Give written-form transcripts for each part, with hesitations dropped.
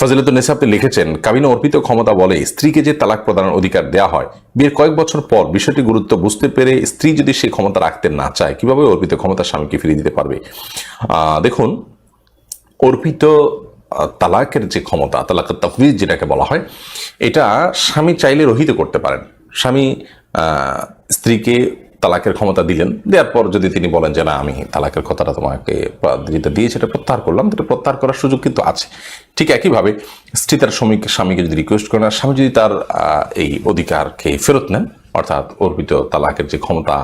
ফজিলতুন্নেসা আপনি লিখেছেন, কাবিনে অর্পিত ক্ষমতা বলে স্ত্রীকে যে তালাক প্রদানের অধিকার দেওয়া হয়, বিয়ের কয়েক বছর পর বিষয়টি গুরুত্ব বুঝতে পেরে স্ত্রী যদি সেই ক্ষমতা রাখতে না চায়, কিভাবে অর্পিত ক্ষমতা স্বামীকে ফিরিয়ে দিতে পারবে? দেখুন, অর্পিত তালাকের যে ক্ষমতা, তালাক তাফউইজ যেটাকে বলা হয়, এটা স্বামী চাইলে রহিত করতে পারেন। স্বামী স্ত্রীকে তালাকের ক্ষমতা দিলেন, দেওয়ার পর যদি তিনি বলেন যে না, আমি তালাকের কথাটা তোমাকে যেটা দিয়েছে এটা প্রত্যাহার করলাম, এটা প্রত্যাহার করার সুযোগ কিন্তু আছে। ঠিক একইভাবে স্ত্রী তার স্বামীকে যদি রিকোয়েস্ট করেন, আর স্বামী যদি তার এই অধিকারকে ফেরত নেন, অর্থাৎ অর্পিত তালাকের যে ক্ষমতা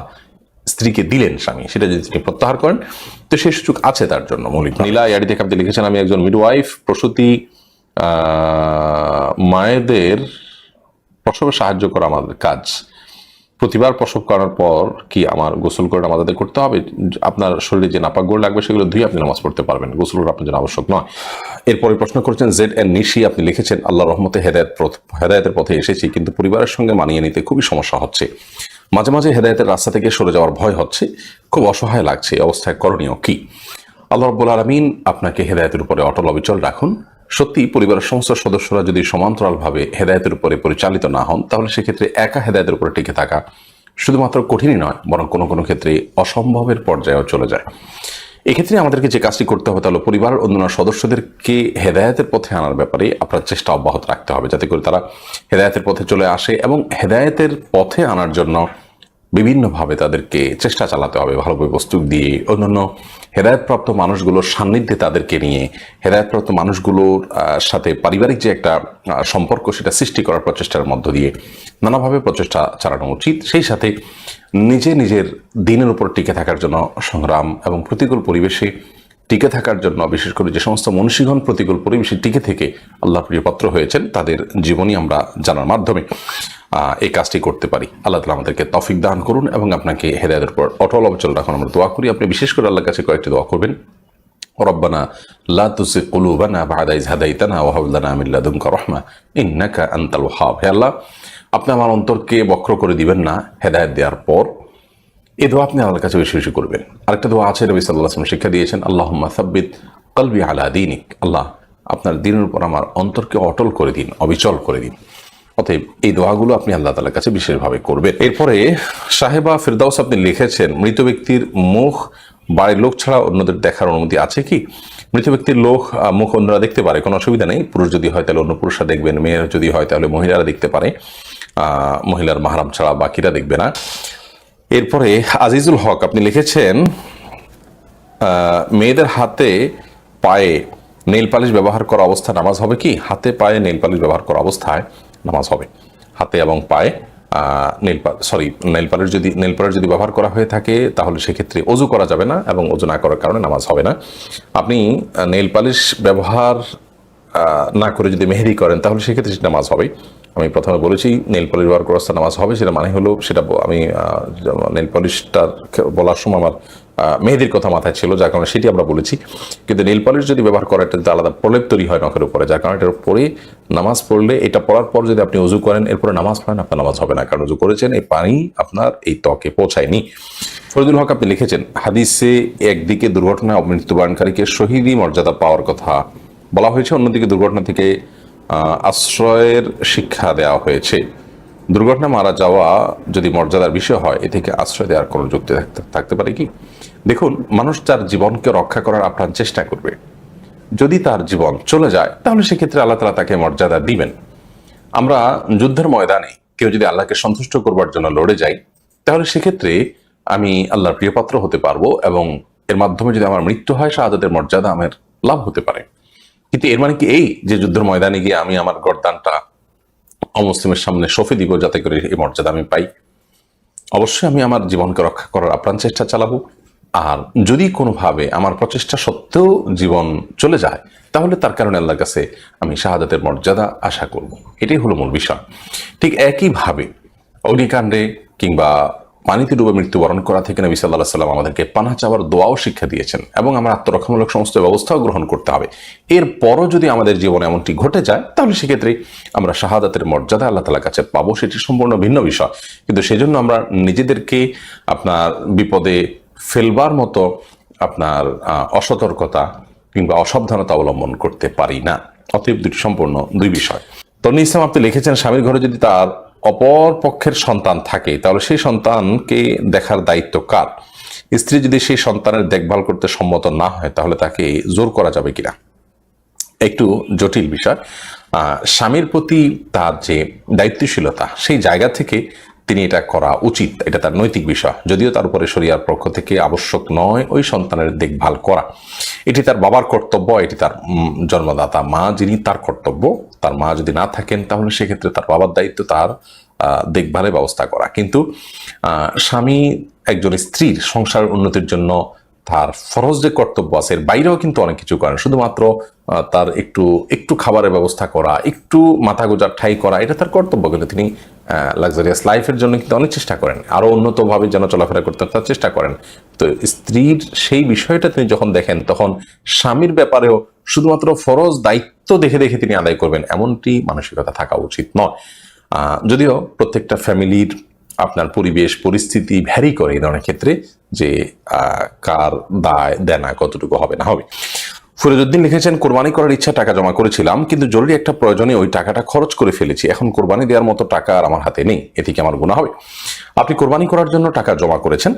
স্ত্রীকে দিলেন স্বামী, সেটা যদি তিনি প্রত্যাহার করেন, তো সেই সুযোগ আছে তার জন্য। মৌলিক নীলা ইয়ারি থেকে আপনি লিখেছেন, আমি একজন মিডওয়াইফ, প্রসূতি মায়েদের প্রসবে সাহায্য করা আমাদের কাজ। প্রতিবার প্রসব করার পর কি আমার গোসল করে নামাজ আদায় করতে হবে? আপনার শরীরে যে নাপাক গোড় লাগবে সেগুলো ধুয়ে আপনি নামাজ পড়তে পারবেন, গোসল করা আপনার জন্য আবশ্যক নয়। এরপরে প্রশ্ন করছেন জেড এন নিশি, আপনি লিখেছেন, আল্লাহ রহমতে হেদায়েতের পথে এসেছি, কিন্তু পরিবারের সঙ্গে মানিয়ে নিতে খুবই সমস্যা হচ্ছে। মাঝে মাঝে হেদায়েতের রাস্তা থেকে সরে যাওয়ার ভয় হচ্ছে, খুব অসহায় লাগছে। অবস্থায় করণীয় কি? আল্লাহ রাব্বুল আলামিন আপনাকে হেদায়েতের উপরে অটল অবিচল রাখুন। সত্যি পরিবারের সমস্ত সদস্যরা যদি সমান্তরালভাবে হেদায়েতের উপরে পরিচালিত না হন, তাহলে সেক্ষেত্রে একা হেদায়েতের উপরে টিকে থাকা শুধুমাত্র কঠিনই নয়, বরং কোনো কোনো ক্ষেত্রে অসম্ভবের পর্যায়েও চলে যায়। এক্ষেত্রে আমাদেরকে যে কাজটি করতে হবে তা হলো পরিবারের অন্যান্য সদস্যদেরকে হেদায়েতের পথে আনার ব্যাপারে আপনার চেষ্টা অব্যাহত রাখতে হবে, যাতে করে তারা হেদায়েতের পথে চলে আসে, এবং হেদায়েতের পথে আনার জন্য বিভিন্নভাবে তাদেরকে চেষ্টা চালাতে হবে, ভালোভাবে প্রস্তুত দিয়ে, অন্যান্য হেদায়েতপ্রাপ্ত মানুষগুলোর সান্নিধ্যে তাদেরকে নিয়ে হেদায়েতপ্রাপ্ত মানুষগুলোর সাথে পারিবারিক যে একটা সম্পর্ক, সেটা সৃষ্টি করার প্রচেষ্টার মধ্য দিয়ে নানাভাবে প্রচেষ্টা চালানো উচিত। সেই সাথে নিজের দিনের উপর টিকে থাকার জন্য সংগ্রাম, এবং প্রতিকূল পরিবেশে টিকে থাকার জন্য, বিশেষ করে যে সমস্ত মনীষীগণ প্রতিকূল পরিবেশে টিকে থেকে আল্লাহর প্রিয়পাত্র হয়েছেন, তাদের জীবনী আমরা জানার মাধ্যমে এই কাজটি করতে পারি। আল্লাহ তাআলা আমাদেরকে তৌফিক দান করুন এবং আপনাকে হেদায়েতের উপর অটল অবিচল রাখুন। আমরা দোয়া করি। আপনি বিশেষ করে আল্লাহর কাছে কয়েকটি দোয়া করবেন। রব্বানা লা তুযিগ কুলুবানা বা'দা ইয হাদাইতানা ওয়া হাব লানা মিন লাদুনকা রাহমা ইন্নাকা আনতাল ওয়াহ্হাব। হে আল্লাহ, আপনি আমার অন্তরকে বক্র করে দিবেন না হেদায়েত দেওয়ার পর। এই দোয়া আপনি আল্লাহর কাছে বেশি বেশি করবেন। আরেকটা দোয়া আছে, নবী সাল্লাল্লাহু আলাইহি ওয়াসাল্লাম শিক্ষা দিয়েছেন, আল্লাহুম্মা সাব্বিত কলবি আলা দীনিক। আল্লাহ, আপনার দ্বীনের উপর আমার অন্তরকে অটল করে দিন, অবিচল করে দিন। অতএব এই দোয়াগুলো আপনি আল্লাহ তাআলার কাছে বিশেষভাবে করবেন। এরপরে সাহেবা ফেরদাউস আপনি লিখেছেন, মৃত ব্যক্তির মুখ বাড়ির লোক ছাড়া অন্যদের দেখার অনুমতি আছে কি? মৃত ব্যক্তির মুখ অন্যরা দেখতে পারে, কোনো অসুবিধা নেই। পুরুষ যদি হয় তাহলে অন্য পুরুষরা দেখবেন, মেয়েরা যদি হয় তাহলে মহিলারা দেখতে পারে, মহিলার মাহরাম ছাড়া বাকিরা দেখবে না। এরপরে আজিজুল হক আপনি লিখেছেন, মেয়েদের হাতে পায়ে নেইল পালিশ ব্যবহার করা অবস্থায় নামাজ হবে কি? হাতে পায়ে নেইল পালিশ ব্যবহার করা অবস্থায় নামাজ হবে। হাতে এবং পায়ে নেইল পালিশ যদি ব্যবহার করা হয়ে থাকে, তাহলে সেক্ষেত্রে অজু করা যাবে না, এবং অজু না করার কারণে নামাজ হবে না। আপনি নেইল পালিশ ব্যবহার না করে যদি মেহেদি করেন, তাহলে সেক্ষেত্রে সেটা নামাজ হবে। আমি প্রথমে বলেছি নেইল পলিশ ব্যবহার করার নামাজ হবে, সেটা মানে হলো, সেটা আমি নেইল পলিশটার বলার সময় আমার মেহেদির কথা মাথায় ছিল, যার কারণে সেটি আমরা বলেছি। কিন্তু নেইল পলিশ যদি ব্যবহার করা, এটা আলাদা প্রলেপ তৈরি হয় নখের উপরে, যার কারণে এটার উপরে নামাজ পড়লে, এটা পড়ার পর যদি আপনি উজু করেন, এরপরে নামাজ পড়েন, আপনার নামাজ হবে না, কারণ উজু করেছেন, এই পানি আপনার এই ত্বকে পৌঁছায়নি। ফরিদুল হক আপনি লিখেছেন, হাদিসে একদিকে দুর্ঘটনায় মৃত্যুবরণকারীকে শহীদি মর্যাদা পাওয়ার কথা বলা হয়েছে, অন্যদিকে দুর্ঘটনা থেকে আশ্রয়ের শিক্ষা দেওয়া হয়েছে। দুর্ঘটনা মারা যাওয়া যদি মর্যাদার বিষয় হয়, এ থেকে আশ্রয় দেওয়ার কোনো যুক্তি থাকতে পারে কি? দেখুন, মানুষ তার জীবনকে রক্ষা করার আপ্রাণ চেষ্টা করবে। যদি তার জীবন চলে যায়, তাহলে সেক্ষেত্রে আল্লাহ তাআলা তাকে মর্যাদা দিবেন। আমরা যুদ্ধের ময়দানে কেউ যদি আল্লাহকে সন্তুষ্ট করবার জন্য লড়ে যাই, তাহলে সেক্ষেত্রে আমি আল্লাহর প্রিয়পাত্র হতে পারবো, এবং এর মাধ্যমে যদি আমার মৃত্যু হয়, শাহাদাতের মর্যাদা আমার লাভ হতে পারে। কিন্তু এর মানে কি এই যে যুদ্ধের ময়দানে গিয়ে আমি আমার গর্দানটা অমুসলিমের সামনে সঁপে দিব যাতে করে এই মর্যাদা আমি পাই? অবশ্যই আমি আমার জীবনকে রক্ষা করার আপ্রাণ চেষ্টা চালাবো। আর যদি কোনোভাবে আমার প্রচেষ্টা সত্ত্বেও জীবন চলে যায়, তাহলে তার কারণে আল্লাহর কাছে আমি শাহাদাতের মর্যাদা আশা করব। এটাই হলো মূল বিষয়। ঠিক একইভাবে অগ্নিকাণ্ডে কিংবা পানিতে ডুবে মৃত্যুবরণ করা থেকে নবী সাল্লাল্লাহু আলাইহি ওয়াসাল্লাম আমাদেরকে পানাহ চাওয়ার দোয়াও শিক্ষা দিয়েছেন, এবং আমরা আত্মরক্ষামূলক সমস্ত ব্যবস্থাও গ্রহণ করতে হবে। এরপরও যদি আমাদের জীবনে এমনটি ঘটে যায়, তাহলে সেক্ষেত্রে আমরা শাহাদাতের মর্যাদা আল্লাহ তাআলার কাছে পাবো, সেটি সম্পূর্ণ ভিন্ন বিষয়। কিন্তু সেজন্য আমরা নিজেদেরকে আপনার বিপদে ফেলবার মতো আপনার অসতর্কতা কিংবা অসাবধানতা অবলম্বন করতে পারি না। অতএব দুটি সম্পূর্ণ দুই বিষয়। তরুণ ইসলাম আপনি লিখেছেন, স্বামীর ঘরে যদি তার অপর পক্ষের সন্তান থাকে তাহলে সেই সন্তানকে দেখার দায়িত্ব কার? স্ত্রী যদি সেই সন্তানের দেখভাল করতে সম্মত না হয় তাহলে তাকে জোর করা যাবে কিনা? একটু জটিল বিষয়। স্বামীর প্রতি তার যে দায়িত্বশীলতা সেই জায়গা থেকে তিনি এটা করা উচিত, এটা তার নৈতিক বিষয়। যদিও তার উপরে শরিয়ার পক্ষ থেকে আবশ্যক নয় ওই সন্তানের দেখভাল করা, এটি তার বাবার কর্তব্য, এটি তার জন্মদাতা মা যিনি তার কর্তব্য। তার মা যদি না থাকেন তাহলে সেক্ষেত্রে তার বাবার দায়িত্ব তার দেখভালের ব্যবস্থা করা। কিন্তু স্বামী একজন স্ত্রীর সংসারের উন্নতির জন্য তার ফরজ যে কর্তব্য আছে এর বাইরেও কিন্তু অনেক কিছু করেন। শুধুমাত্র তার একটু একটু খাবারের ব্যবস্থা করা, একটু মাথা গোজার ঠাই করা, এটা তার কর্তব্য। কিন্তু তিনি লাক্সারিয়াস লাইফের জন্য কিন্তু অনেক চেষ্টা করেন, আরো উন্নতভাবে যেন চলাফেরা করতে তার চেষ্টা করেন। তো স্ত্রীর সেই বিষয়টা তিনি যখন দেখেন তখন স্বামীর ব্যাপারেও শুধুমাত্র ফরজ দায়িত্ব দেখে দেখে তিনি আদায় করবেন এমনটি মানসিকতা থাকা উচিত নয়। যদিও প্রত্যেকটা ফ্যামিলির আপনার পরিবেশ পরিস্থিতি ভ্যারি করে এই ধরনের ক্ষেত্রে, যে কার দায় দেনা কতটুকু হবে না হবে। ফরিদউদ্দিন লিখেছেন, কোরবানি করার ইচ্ছা টাকা জমা করেছিলাম কিন্তু জরুরি একটা প্রয়োজনে ওই টাকাটা খরচ করে ফেলেছি। এখন কোরবানি দেওয়ার মতো টাকা আর আমার হাতে নেই, এটি কি আমার গুনাহ হবে? আপনি কোরবানি করার জন্য টাকা জমা করেছেন,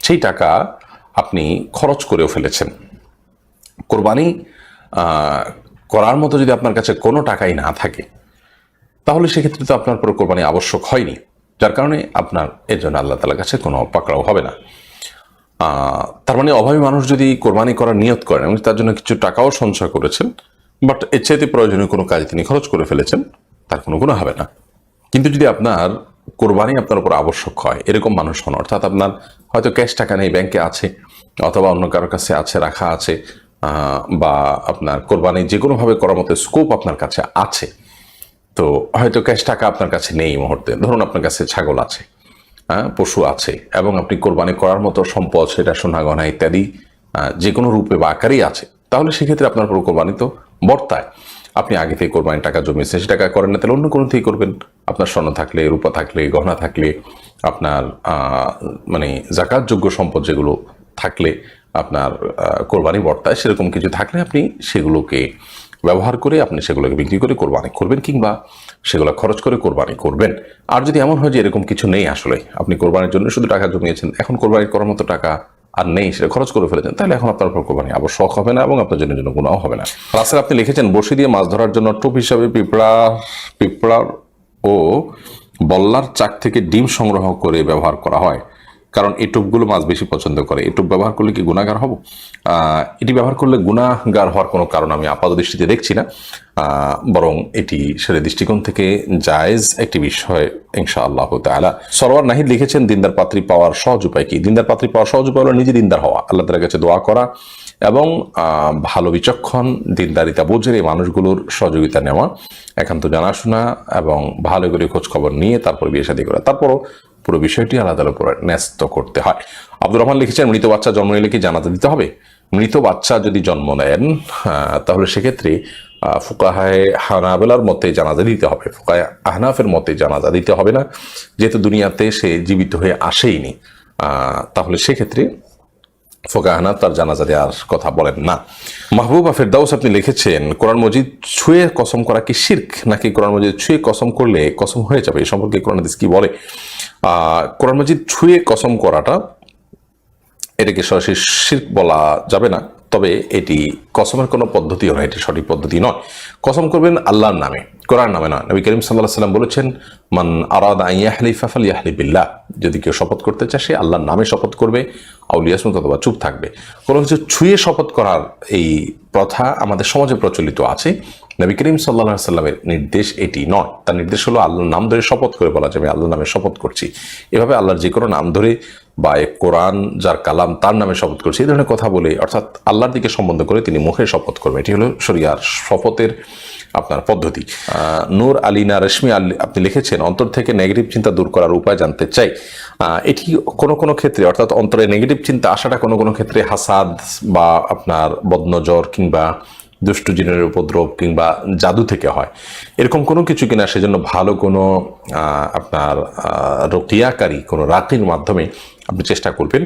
সেই টাকা আপনি খরচ করেও ফেলেছেন। কোরবানি করার মতো যদি আপনার কাছে কোনো টাকাই না থাকে তাহলে সেক্ষেত্রে তো আপনার পুরো কোরবানি আবশ্যক হয়নি, যার কারণে আপনার এর জন্য আল্লাহ তাআলার কাছে কোনো পাকড়াও হবে না। তার মানে অভাবী মানুষ যদি কোরবানি করার নিয়ত করেন এবং তার জন্য কিছু টাকাও সঞ্চয় করেছেন, বাট এর চাইতে প্রয়োজনীয় কোনো কাজে তিনি খরচ করে ফেলেছেন, তার কোনো গুনাহ হবে না। কিন্তু যদি আপনার কোরবানি আপনার উপর আবশ্যক হয় এরকম মানুষ হন, অর্থাৎ আপনার হয়তো ক্যাশ টাকা নেই, ব্যাংকে আছে অথবা অন্য কারোর কাছে আছে, রাখা আছে, বা আপনার কোরবানি যে কোনোভাবে করার মতো স্কোপ আপনার কাছে আছে, তো হয়তো ক্যাশ টাকা আপনার কাছে নেই এই মুহূর্তে। ধরুন আপনার কাছে ছাগল আছে, পশু আছে, এবং আপনি কোরবানি করার মতো সম্পদ, সেটা সোনা গয়না ইত্যাদি যে কোনো রূপে বা আকারেই আছে, তাহলে সেক্ষেত্রে আপনার পুরো কোরবানি তো বর্তায়। আপনি আগে থেকে কোরবানির টাকা জমিয়েছেন, সে টাকা করেন না, তাহলে অন্য কোনো থেকে করবেন। আপনার স্বর্ণ থাকলে, রূপা থাকলে, গহনা থাকলে, আপনার মানে জাকাতযোগ্য সম্পদ যেগুলো থাকলে আপনার কোরবানি বর্তায়, সেরকম কিছু থাকলে আপনি সেগুলোকে ব্যবহার করে আপনি সেগুলোকে বিক্রি করে কোরবানি করবেন, কিংবা সেগুলো খরচ করে কোরবানি করবেন। আর যদি এমন হয় যে এরকম কিছু নেই, আসলে আপনি কোরবানির জন্য শুধু টাকা জমিয়েছেন, এখন কোরবানি করার মতো টাকা আর নেই, সেটা খরচ করে ফেলেছেন, তাহলে এখন আপনার উপর কোরবানি আবশ্যক হবে না এবং আপনার জন্য গুনাহ হবে না। রাসেল আপনি লিখেছেন, বড়শি দিয়ে মাছ ধরার জন্য টোপ হিসাবে পিঁপড়ার ও বল্লার চাক থেকে ডিম সংগ্রহ করে ব্যবহার করা হয়, কারণ এই টোপগুলো মাছ বেশি পছন্দ করে। এই টোপ ব্যবহার করলে কি গুনাহগার হব? এটি ব্যবহার করলে গুনাহগার হওয়ার কোনো কারণ আমি আপাত দৃষ্টিতে দেখছি না, বরং এটি সেরে দৃষ্টিকোণ থেকে জায়েজ একটি বিষয় ইনশাআল্লাহ তাআলা। সরওয়ার নাহিদ লিখেছেন, দিনদার পাত্রী পাওয়ার সহজ উপায় কি? দিনদার পাত্রী পাওয়ার সহজ উপায় হলো নিজে দিনদার হওয়া, আল্লাহ তাআলার কাছে দোয়া করা এবং ভালো বিচক্ষণ দিনদারিতা বোঝের এই মানুষগুলোর সহযোগিতা নেওয়া, একান্ত জানাশোনা এবং ভালো করে খোঁজ খবর নিয়ে তারপর বিয়ে শাদী করা। তারপরও পুরো বিষয়টি আলাদার উপর ন্যস্ত করতে হয়। আব্দুর রহমান লিখেছেন, মৃত বাচ্চা জন্ম নিলে কি জানাজা দিতে হবে? মৃত বাচ্চা যদি জন্ম নেন তাহলে সেক্ষেত্রে ফুকাহায়ে হানাবেলার মতে জানাজা দিতে হবে, ফুকাহায়ে আহনাফের মতে জানাজা দিতে হবে না, যেহেতু দুনিয়াতে সে জীবিত হয়ে আসেইনি। তাহলে সেক্ষেত্রে ফুকাহায়ে আহনাফ তার জানাজা দেওয়ার কথা বলেন না। মাহবুবা ফেরদাউস আপনি লিখেছেন, কোরআন মজিদ ছুঁয়ে কসম করা কি শিরক, নাকি কোরআন মজিদ ছুঁয়ে কসম করলে কসম হয়ে যাবে? এই সম্পর্কে কোরআন হাদিস কি বলে? কোরআন মজিদ ছুঁয়ে কসম করাটা, এটাকে সরাসরি শিরক বলা যাবে না, তবে এটি কসমের কোনো পদ্ধতিও নয়, এটি সঠিক পদ্ধতি নয়। কসম করবেন আল্লাহর নামে, কোরআন নামে নয়। নবী করিম সাল্লাল্লাহু আলাইহি সাল্লাম বলেছেন, মান আরাদা আন ইয়াহলিফা ফালইয়াহলিফ বিল্লাহ, যদি কেউ শপথ করতে চায় সে আল্লাহর নামে শপথ করবে, আউলিয়াসমত অথবা চুপ থাকবে। কোনো কিছু ছুঁয়ে শপথ করার এই প্রথা আমাদের সমাজে প্রচলিত আছে, নবী করিম সাল্লাল্লাহু আলাইহি সাল্লামের নির্দেশ এটি নয়। তার নির্দেশ হলো আল্লাহর নাম ধরে শপথ করে বলা যাবে আল্লাহর নামে শপথ করছি। এভাবে আল্লাহর যে কোনো নাম ধরে বা কোরআন যার কালাম তার নামে শপথ করছে, এই ধরনের কথা বলে, অর্থাৎ আল্লাহর দিকে সম্বন্ধ করে তিনি মুখে শপথ করবেন, এটি হলো শরিয়ার শপথের আপনার পদ্ধতি। নূর আলিনা রেশমি আলী আপনি লিখেছেন, অন্তর থেকে নেগেটিভ চিন্তা দূর করার উপায় জানতে চাই। এটি কোনো কোনো ক্ষেত্রে, অর্থাৎ অন্তরে নেগেটিভ চিন্তা আসাটা কোনো কোনো ক্ষেত্রে হাসাদ বা আপনার বদনজর কিংবা দুষ্টু জিনের উপদ্রব কিংবা জাদু থেকে হয়, এরকম কোনো কিছু কিনা, সেজন্য ভালো কোনো আপনার রকিয়াকারী কোনো রাকির মাধ্যমে আপনি চেষ্টা করবেন।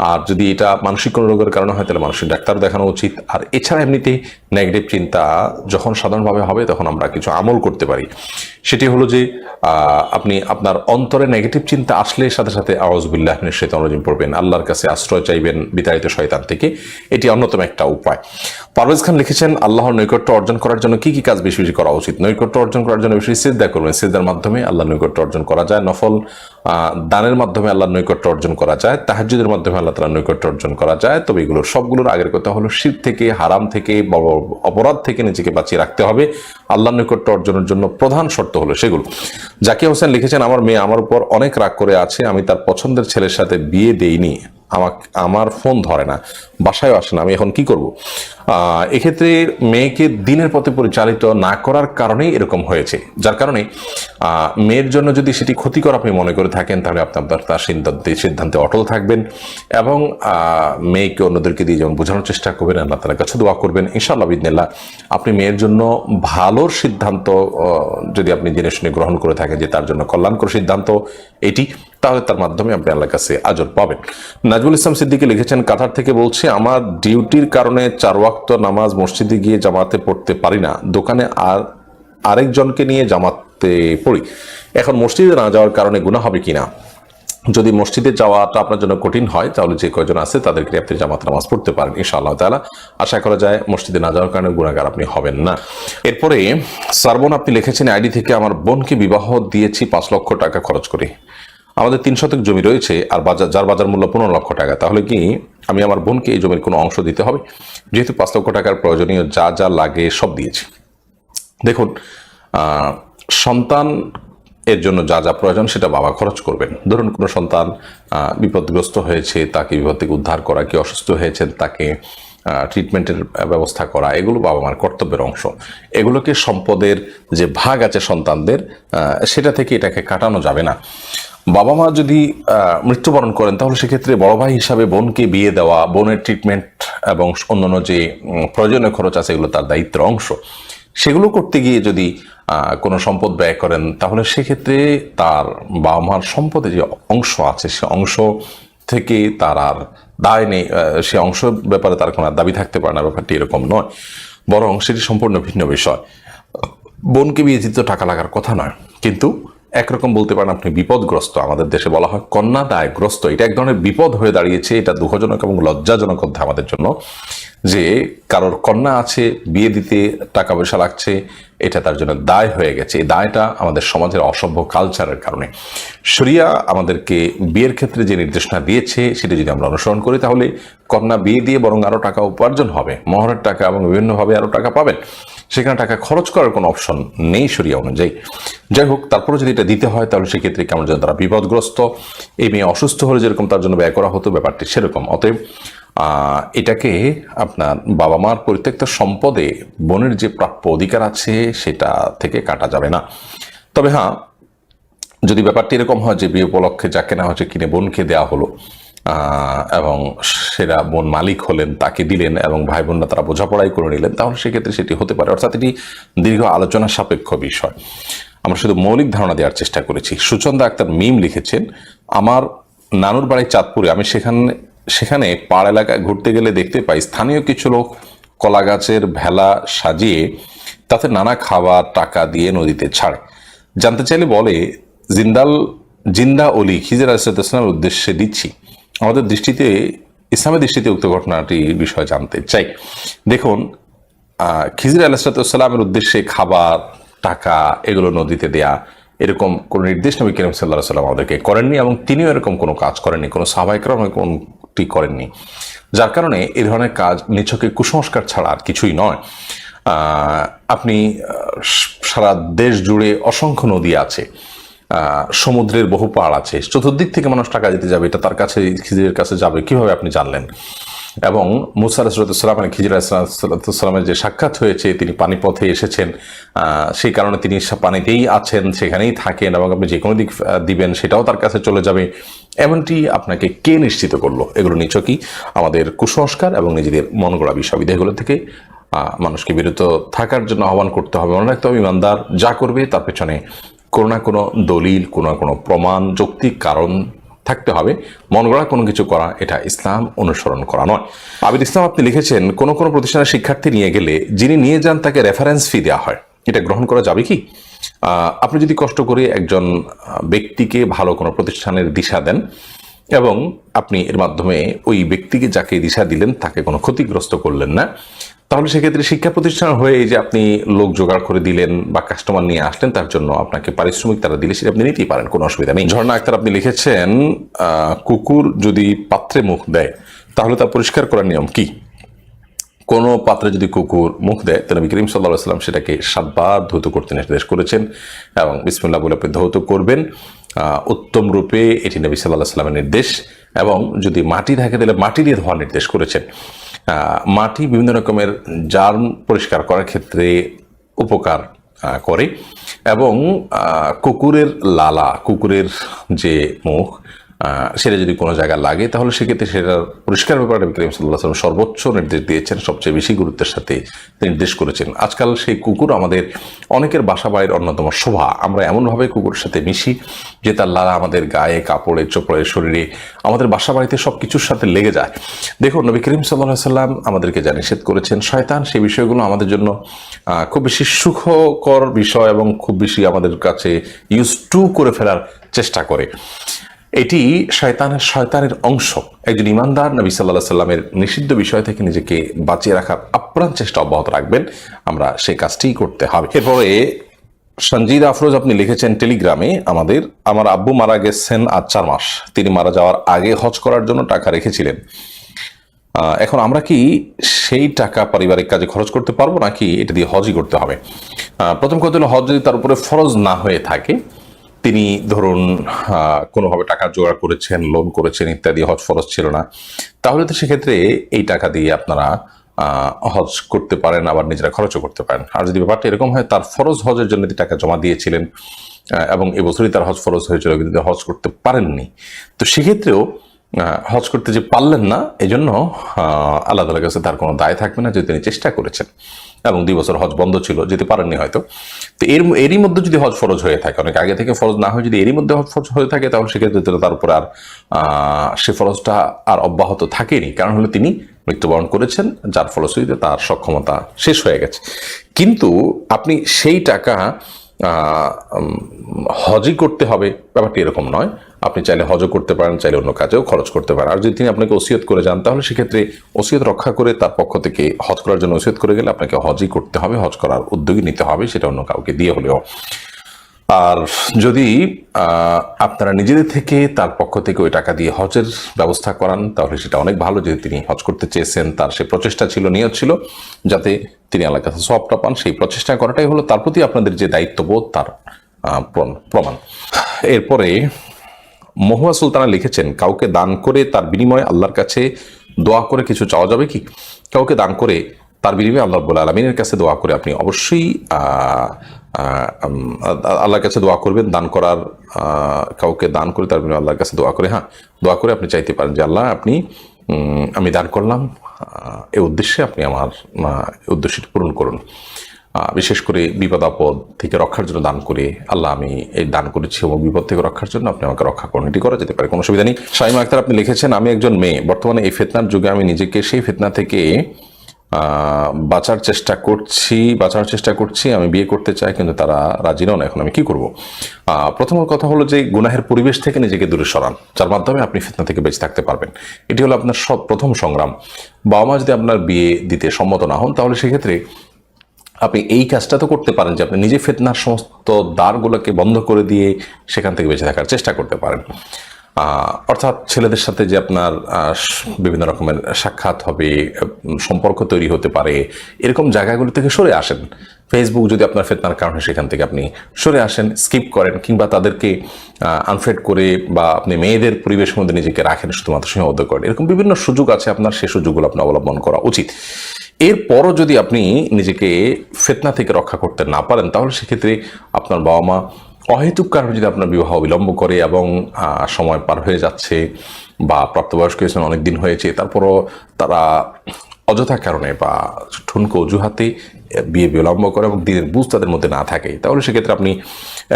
আর যদি এটা মানসিক কোনো রোগের কারণে হয় তাহলে মানসিক ডাক্তার দেখানো উচিত। আর এছাড়া এমনিতে নেগেটিভ চিন্তা যখন সাধারণভাবে হবে তখন আমরা কিছু আমল করতে পারি। সেটি হলো যে আপনি আপনার অন্তরে নেগেটিভ চিন্তা আসলে সাথে সাথে আউযুবিল্লাহি মিনাশ শাইতানির রাজিম পড়বেন, আল্লাহর কাছে আশ্রয় চাইবেন বিতাড়িত শয়তান থেকে। এটি অন্যতম একটা উপায়। পারভেজ খান লিখেছেন, আল্লাহর নৈকট্য অর্জন করার জন্য কি কি কাজ বেশি বেশি করা উচিত? নৈকট্য অর্জন করার জন্য বেশি সিজদা করবেন। সিজদার মাধ্যমে আল্লাহর নৈকট্য অর্জন করা যায়। নফল দানের মাধ্যমে আল্লাহর নৈকট্য অর্জন করা যায়। তাহাজ্জুদের মাধ্যমে আল্লাহ তাআলার নৈকট্য অর্জন করা যায়। তবে এগুলোর সবগুলোর আগের কথা হলো শিরক থেকে, হারাম থেকে, বড় অপরাধ থেকে নিজেকে বাঁচিয়ে রাখতে হবে। আল্লাহর নৈকট্য অর্জনের জন্য প্রধান শর্ত হলো সেগুলো। জাকির হোসেন লিখেছেন, আমার মেয়ে আমার উপর অনেক রাগ করে আছে, আমি তার পছন্দের ছেলের সাথে বিয়ে দেইনি, আমার ফোন ধরে না, বাসায় আসে না, আমি এখন কি করব? এক্ষেত্রে মেয়েকে দিনের পথে পরিচালিত না করার কারণেই এরকম হয়েছে। যার কারণে মেয়ের জন্য যদি সেটি ক্ষতিকর আপনি মনে করে থাকেন তাহলে আপনি আপনার তার সিদ্ধান্তে অটল থাকবেন এবং মেয়েকে অন্যদেরকে দিয়ে যেমন বোঝানোর চেষ্টা করবেন, আল্লাহ তাআলার কাছে দোয়া করবেন। ইনশাআল্লাহ বিইذনিল্লাহ আপনি মেয়ের জন্য ভালোর সিদ্ধান্ত যদি আপনি জেনে শুনে গ্রহণ করে থাকেন যে তার জন্য কল্যাণকর সিদ্ধান্ত এটি, তাহলে তার মাধ্যমে আপনি আল্লাহর কাছে আজর পাবেন। নাজমুল ইসলাম সিদ্দিকী লিখেছেন, কাতার থেকে বলছে, আমার ডিউটির কারণে 4 ওয়াক্ত নামাজ মসজিদে গিয়ে জামাতে পড়তে পারি না, দোকানে আরেকজনকে নিয়ে জামাতে পড়ি, এখন মসজিদে না যাওয়ার কারণে গুনাহ হবে কিনা? যদি মসজিদে যাওয়াটা আপনার জন্য কঠিন হয় তাহলে যে কয়জন আছে তাদেরকে আপনি জামাত নামাজ পড়তে পারেন ইনশাআল্লাহ তাআলা। আশা করা যায় মসজিদে না যাওয়ার কারণে গুনাহগার আপনি হবেন না। এরপরে সারবন আপনি লিখেছেন, আইডি থেকে আমার বোনকে বিবাহ দিয়েছি 5 লক্ষ টাকা খরচ করে। আমাদের 3 শতক জমি রয়েছে আর যার বাজার মূল্য 15 লক্ষ টাকা। তাহলে কি আমি আমার বোনকে এই জমির কোনো অংশ দিতে হবে? যেহেতু 5 লক্ষ টাকার প্রয়োজনীয় যা যা লাগে সব দিয়েছি। দেখুন, সন্তান এর জন্য যা যা প্রয়োজন সেটা বাবা খরচ করবেন। ধরুন কোনো সন্তান বিপদগ্রস্ত হয়েছে, তাকে বিপদ থেকে উদ্ধার করা, কি অসুস্থ হয়েছেন তাকে ট্রিটমেন্টের ব্যবস্থা করা, এগুলো বাবা মার কর্তব্যের অংশ। এগুলোকে সম্পদের যে ভাগ আছে সন্তানদের সেটা থেকে এটাকে কাটানো যাবে না। বাবা মা যদি মৃত্যুবরণ করেন তাহলে সেক্ষেত্রে বড় ভাই হিসাবে বোনকে বিয়ে দেওয়া, বোনের ট্রিটমেন্ট এবং অন্যান্য যে প্রয়োজনীয় খরচ আছে এগুলো তার দায়িত্বের অংশ। সেগুলো করতে গিয়ে যদি কোনো সম্পদ ব্যয় করেন তাহলে সেক্ষেত্রে তার বাবা মার সম্পদে যে অংশ আছে সে অংশ থেকে তার আর দায় নেই, সে অংশ ব্যাপারে তার কোনো দাবি থাকতে পারে না। ব্যাপারটি এরকম নয়, বরং সেটি সম্পূর্ণ ভিন্ন বিষয়। বোনকে বিয়ে দিতে টাকা লাগার কথা নয়, কিন্তু একরকম বলতে পারেন আপনি বিপদগ্রস্ত। আমাদের দেশে বলা হয় কন্যা দায়গ্রস্ত। এটা এক ধরনের বিপদ হয়ে দাঁড়িয়েছে। এটা দুঃখজনক এবং লজ্জাজনক অধ্যায় আমাদের জন্য যে কারোর কন্যা আছে, বিয়ে দিতে টাকা পয়সা লাগছে, এটা তার জন্য দায় হয়ে গেছে। এই দায়টা আমাদের সমাজের অসভ্য কালচারের কারণে। শরিয়া আমাদেরকে বিয়ের ক্ষেত্রে যে নির্দেশনা দিয়েছে সেটা যদি আমরা অনুসরণ করি তাহলে কন্যা বিয়ে দিয়ে বরং আরো টাকা উপার্জন হবে, মহরের টাকা এবং বিভিন্নভাবে আরো টাকা পাবেন। সেখানে টাকা খরচ করার কোনো অপশন নেই শরিয়া অনুযায়ী। যাই হোক, তারপরে যদি এটা দিতে হয় তাহলে সেক্ষেত্রে কেমন যেন তারা বিপদগ্রস্ত। এই মেয়ে অসুস্থ হলে যেরকম তার জন্য ব্যয় করা হতো ব্যাপারটি সেরকম। অতএব এটাকে আপনার বাবা মার পরিত্যক্ত সম্পদে বোনের যে প্রাপ্য অধিকার আছে সেটা থেকে কাটা যাবে না। তবে হ্যাঁ, যদি ব্যাপারটি এরকম হয় যে বিয়ে উপলক্ষে যা কেনা হচ্ছে কিনে বোনকে দেওয়া হলো এবং সেটা বোন মালিক হলেন, তাকে দিলেন এবং ভাই বোনরা তারা বোঝাপড়াই করে নিলেন, তাহলে সেক্ষেত্রে সেটি হতে পারে। অর্থাৎ এটি দীর্ঘ আলোচনা সাপেক্ষ বিষয়। আমরা শুধু মৌলিক ধারণা দেওয়ার চেষ্টা করেছি। সুচন্দা আক্তার মিম লিখেছেন, আমার নানুর বাড়ি চাঁদপুরে, আমি সেখানে পাড় এলাকায় ঘুরতে গেলে দেখতে পাই স্থানীয় কিছু লোক কলা গাছের ভেলা সাজিয়ে তাতে নানা খাবার টাকা দিয়ে নদীতে ছাড়ে। জানতে চাইলে বলে, জিন্দা অলি খিজির আলাইহিসসালামের উদ্দেশ্যে দিচ্ছি। আমাদের দৃষ্টিতে, ইসলামের দৃষ্টিতে উক্ত ঘটনাটি বিষয় জানতে চাই। দেখুন, খিজির আলাইহিসসালামের উদ্দেশ্যে খাবার টাকা এগুলো নদীতে দেয়া এরকম কোনো নির্দেশ নবী করিম সাল্লাল্লাহু আলাইহি ওয়াসাল্লাম আমাদেরকে করেননি এবং তিনিও এরকম কোনো কাজ করেননি, কোনো সাহাবায়ে কেরাম কোনটি করেননি। যার কারণে এই ধরনের কাজ নিছকে কুসংস্কার ছাড়া আর কিছুই নয়। আপনি সারা দেশ জুড়ে অসংখ্য নদী আছে, সমুদ্রের বহু পাড় আছে, চতুর্দিক থেকে মানুষ টাকা দিতে যাবে, এটা তার কাছে খিজিরের কাছে যাবে কিভাবে আপনি জানলেন? এবং মুসা আলাইহিসসালাম মানে খিজির আলাইহিসসালামের যে সাক্ষাৎ হয়েছে, তিনি পানিপথে এসেছেন, সেই কারণে তিনি পানিতেই আছেন, সেখানেই থাকেন এবং আপনি যে কোনো দিক দিবেন সেটাও তার কাছে চলে যাবে, এমনটি আপনাকে কে নিশ্চিত করলো? এগুলো নিছকই আমাদের কুসংস্কার এবং নিজেদের মন গড়া বিষয়গুলো থেকে মানুষকে বিরত থাকার জন্য আহ্বান করতে হবে। মনে রাখতে হবে, ইমানদার যা করবে তার পেছনে কোনো না কোনো দলিল, কোনো না কোনো প্রমাণ, যৌক্তিক কারণ থাকতে হবে। মন গড়া কোনো কিছু করা এটা ইসলাম অনুসরণ করা নয়। আবির ইসলাম আপনি লিখেছেন, কোনো কোনো প্রতিষ্ঠানের শিক্ষার্থী নিয়ে গেলে যিনি নিয়ে যান তাকে রেফারেন্স ফি দেওয়া হয়, এটা গ্রহণ করা যাবে কি? আপনি যদি কষ্ট করে একজন ব্যক্তিকে ভালো কোনো প্রতিষ্ঠানের দিশা দেন এবং আপনি এর মাধ্যমে ওই ব্যক্তিকে যাকে দিশা দিলেন তাকে কোনো ক্ষতিগ্রস্ত করলেন না, তাহলে সেক্ষেত্রে শিক্ষা প্রতিষ্ঠান হয়ে এই যে আপনি লোক জোগাড় করে দিলেন বা কাস্টমার নিয়ে আসলেন, তার জন্য আপনাকে পারিশ্রমিক তারা দিলে সেটা আপনি নিতেই পারেন, কোনো অসুবিধা নেই। ঝর্ণা আক্তার আপনি লিখেছেন, কুকুর যদি পাত্রে মুখ দেয় তাহলে তা পরিষ্কার করার নিয়ম কি? কোনো পাত্রে যদি কুকুর মুখ দেয় তাহলে নবী করিম সাল্লাল্লাহু আলাইহি ওয়াসাল্লাম সেটাকে 7 বার ধৌত করতে নির্দেশ করেছেন এবং বিসমিল্লাহ বলে আপনি ধৌত করবেন উত্তম রূপে, এটি নবী সাল্লাল্লাহু আলাইহি ওয়াসাল্লামের নির্দেশ। এবং যদি মাটি থাকে তাহলে মাটি দিয়ে ধোয়ার নির্দেশ করেছেন। মাটি বিভিন্ন রকমের জার্ম পরিষ্কার করার ক্ষেত্রে উপকার করে এবং কুকুরের লালা, কুকুরের যে মুখ, সেটা যদি কোনো জায়গায় লাগে তাহলে সেক্ষেত্রে সেটা পরিষ্কার ব্যাপারে নবী করিম সাল্লাল্লাহু আলাইহি ওয়াসাল্লাম সর্বোচ্চ নির্দেশ দিয়েছেন, সবচেয়ে বেশি গুরুত্বের সাথে নির্দেশ করেছেন। আজকাল সেই কুকুর আমাদের অনেকের বাসা বাড়ির অন্যতম শোভা। আমরা এমনভাবে কুকুরের সাথে মিশি যে তার লালা আমাদের গায়ে, কাপড়ে, চোপড়ে, শরীরে, আমাদের বাসা বাড়িতে সব কিছুর সাথে লেগে যায়। দেখুন, নবী করিম সাল্লাল্লাহু আলাইহি ওয়াসাল্লাম আমাদেরকে যা নিষেধ করেছেন, শয়তান সেই বিষয়গুলো আমাদের জন্য খুব বেশি সুখকর বিষয় এবং খুব বেশি আমাদের কাছে ইউজ টু করে ফেলার চেষ্টা করে। এটি শয়তানের অংশ। একজন ইমানদার নবী সাল্লাল্লাহু আলাইহি ওয়াসাল্লামের নিষিদ্ধ বিষয় থেকে নিজেকে বাঁচিয়ে রাখার আপ্রাণ চেষ্টা অব্যাহত রাখবেন, আমরা সেই কাজটিই করতে হবে। এরপরে সঞ্জিদ আফরোজ আপনি লিখেছেন টেলিগ্রামে, আমার আব্বু মারা গেছেন আজ 4 মাস। তিনি মারা যাওয়ার আগে হজ করার জন্য টাকা রেখেছিলেন। এখন আমরা কি সেই টাকা পারিবারিক কাজে খরচ করতে পারবো নাকি এটা দিয়ে হজই করতে হবে? প্রথম কথা হলো, হজ যদি তার উপরে ফরজ না হয়ে থাকে, তিনি ধরুন কোনোভাবে টাকা জোগাড় করেছেন, লোন করেছেন ইত্যাদি, হজ ফরজ ছিল না, তাহলে তো সেক্ষেত্রে এই টাকা দিয়ে আপনারা হজ করতে পারেন, আবার নিজেরা খরচও করতে পারেন। আর যদি ব্যাপারটা এরকম হয় তার ফরজ হজের জন্য তিনি টাকা জমা দিয়েছিলেন এবং এবছরই তার হজ ফরজ হয়েছিল কিন্তু হজ করতে পারেননি, তো সেক্ষেত্রেও হজ করতে যে পারলেন না, এই জন্য আল্লাহ তাআলার কাছে তার কোনো দায় থাকবে না যদি তিনি চেষ্টা করেছেন এবং 2 বছর হজ বন্ধ ছিল, যেতে পারেননি হয়তো। তো এরই মধ্যে যদি হজ ফরজ হয়ে থাকে, অনেক আগে থেকে ফরজ না হয়ে যদি এরই মধ্যে হজ ফরজ হয়ে থাকে, তাহলে সেক্ষেত্রে তার উপর আর সে ফরজটা আর অব্যাহত থাকেনি। কারণ হলো তিনি মৃত্যুবরণ করেছেন, যার ফলশ্রুতিতে তার সক্ষমতা শেষ হয়ে গেছে। কিন্তু আপনি সেই টাকা হজই করতে হবে ব্যাপারটি এরকম নয়। আপনি চাইলে হজও করতে পারেন, চাইলে অন্য কাজেও খরচ করতে পারেন। আর যদি তিনি আপনাকে ওসিয়ত করে যান, তাহলে সেক্ষেত্রে ওসিয়ত রক্ষা করে তার পক্ষ থেকে হজ করার জন্য ওসিয়ত করে গেলে আপনাকে হজই করতে হবে, হজ করার উদ্যোগী নিতে হবে, সেটা অন্য কাউকে দিয়ে হলেও। আর যদি আপনারা নিজেদের থেকে তার পক্ষ থেকে ওই টাকা দিয়ে হজের ব্যবস্থা করান, তাহলে সেটা অনেক ভালো। যদি তিনি হজ করতে চেয়েছেন, তার সে প্রচেষ্টা ছিল, নিয়ত ছিল যাতে তিনি আল্লাহর কাছে সওয়াবটা পান, সেই প্রচেষ্টা করাটাই হলো তার প্রতি আপনাদের যে দায়িত্ববোধ তার প্রমাণ। এরপরে মহুয়া সুলতানা লিখেছেন, কাউকে দান করে তার বিনিময়ে আল্লাহর কাছে দোয়া করে কিছু চাওয়া যাবে কি? কাউকে দান করে তার বিনিময়ে আল্লাহ রাব্বুল আলামিনের কাছে দোয়া করে আপনি অবশ্যই আল্লাহর কাছে দোয়া করবেন। দান করার, কাউকে দান করে তার বিনিময়ে আল্লাহর কাছে দোয়া করে, দোয়া করে আপনি চাইতে পারেন যে আল্লাহ আমি দান করলাম, এই উদ্দেশ্যে আপনি আমার উদ্দেশ্যটি পূরণ করুন। বিশেষ করে বিপদ আপদ থেকে রক্ষার জন্য দান করে, আল্লাহ আমি এই দান করেছি এবং বিপদ থেকে রক্ষার জন্য আপনি আমাকে রক্ষা করুন, এটি করা যেতে পারে, কোনো অসুবিধা নেই। শাইমা আক্তার আপনি লিখেছেন, আমি একজন মেয়ে, বর্তমানে এই ফিতনার যুগে আমি নিজেকে সেই ফিতনা থেকে বাঁচার চেষ্টা করছি। আমি বিয়ে করতে চাই কিন্তু তারা রাজি নন, এখন আমি কি করব? প্রথম কথা হলো যে গুনাহের পরিবেশ থেকে নিজেকে দূরে সরান, যার মাধ্যমে আপনি ফিতনা থেকে বেঁচে থাকতে পারবেন। এটি হলো আপনার প্রথম সংগ্রাম। বাবা মা যদি আপনার বিয়ে দিতে সম্মত না হন, তাহলে সেক্ষেত্রে আপনি এই কাজটা তো করতে পারেন যে আপনি নিজে ফিতনার সমস্ত দ্বারগুলোকে বন্ধ করে দিয়ে সেখান থেকে বেঁচে থাকার চেষ্টা করতে পারেন। অর্থাৎ ছেলেদের সাথে যে আপনার বিভিন্ন রকমের সাক্ষাৎ হবে, সম্পর্ক তৈরি হতে পারে, এরকম জায়গাগুলো থেকে সরে আসেন। ফেসবুক যদি আপনার ফিতনার কারণে, সেখান থেকে আপনি সরে আসেন, স্কিপ করেন, কিংবা তাদেরকে আনফ্রেড করে বা আপনি মেয়েদের পরিবেশের মধ্যে নিজেকে রাখেন, শুধুমাত্র সীমাবদ্ধ করেন। এরকম বিভিন্ন সুযোগ আছে আপনার, সেই সুযোগগুলো আপনার অবলম্বন করা উচিত। এরপরও যদি আপনি নিজেকে ফিতনা থেকে রক্ষা করতে না পারেন, তাহলে সেক্ষেত্রে আপনার বাবা মা অহেতুক কারণে যদি আপনার বিবাহ বিলম্ব করে এবং সময় পার হয়ে যাচ্ছে বা প্রাপ্তবয়স্ক হয়েছেন, অনেক দিন হয়েছে, তারপরও তারা অযথা কারণে বা ঠুনকো অজুহাতে বিয়ে বিলম্ব করে এবং দিনের বুঝ তাদের মধ্যে না থাকে, তাহলে সেক্ষেত্রে আপনি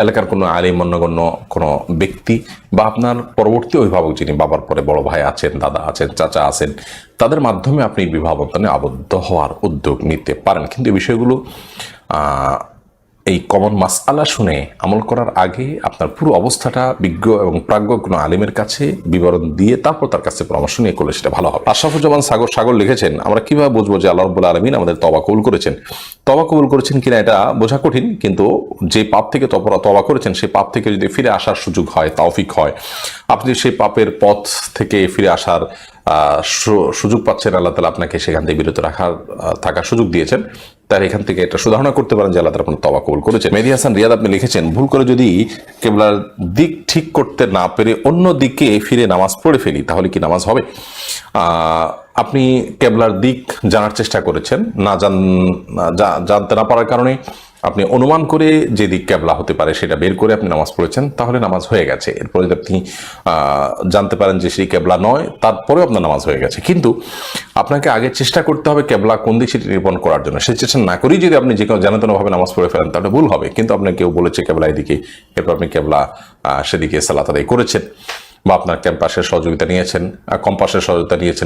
এলাকার কোনো আলিম মান্যগণ্য কোনো ব্যক্তি বা আপনার পরবর্তী অভিভাবক যিনি বাবার পরে বড় ভাই আছেন, দাদা আছেন, চাচা আছেন, তাদের মাধ্যমে আপনি বিবাহ বন্ধনে আবদ্ধ হওয়ার উদ্যোগ নিতে পারেন। কিন্তু এই বিষয়গুলো এই কমন মাসআলা শুনে আমল করার আগে আপনার পুরো অবস্থাটা বিজ্ঞ এবং প্রাজ্ঞ কোনো আলিমের কাছে বিবরণ দিয়ে তারপর তার কাছে পরামর্শ নিয়ে করলে সেটা ভালো হবে। আশরাফুজ্জামান সাগর লিখেছেন, আমরা কিভাবে বুঝবো যে আল্লাহ রাব্বুল আলামিন আমাদের তওবা কবুল করেছেন? তওবা কবুল করেছেন কিনা এটা বোঝা কঠিন, কিন্তু যে পাপ থেকে তওবা করেছেন সেই পাপ থেকে যদি ফিরে আসার সুযোগ হয়, তৌফিক হয়, আপনি সেই পাপের পথ থেকে ফিরে আসার সুযোগ পাচ্ছেন, আল্লাহ তাআলা আপনাকে সেখান থেকে বিরত থাকার সুযোগ দিয়েছেন, তার এখান থেকে এটা সুধারণা করতে পারেন যে আল্লাহ তাআলা আপনার তওবা কবুল করেছেন। মেহেদী হাসান রিয়াদ আপনি লিখেছেন, ভুল করে যদি কিবলার দিক ঠিক করতে না পেরে অন্য দিকে ফিরে নামাজ পড়ে ফেলি তাহলে কি নামাজ হবে? আপনি কিবলার দিক জানার চেষ্টা করেছেন, জানতে না পারার কারণে আপনি অনুমান করে যে দিক কিবলা হতে পারে সেটা বের করে আপনি নামাজ পড়েছেন, তাহলে নামাজ হয়ে গেছে। এরপরে যদি আপনি জানতে পারেন যে সেই কিবলা নয়, তারপরেও আপনার নামাজ হয়ে গেছে। কিন্তু আপনাকে আগে চেষ্টা করতে হবে কিবলা কোন দিক সেটি নিরূপণ করার জন্য। সেই চেষ্টা না করেই যদি আপনি যে কোনো জানাতনভাবে নামাজ পড়ে ফেলেন তাহলে ভুল হবে। কিন্তু আপনাকে কেউ বলেছে কিবলা এদিকে, এরপর আপনি কিবলা সেদিকে সালাত আদায় করেছেন, বা আপনার কম্পাসের সহযোগিতা নিয়েছেন,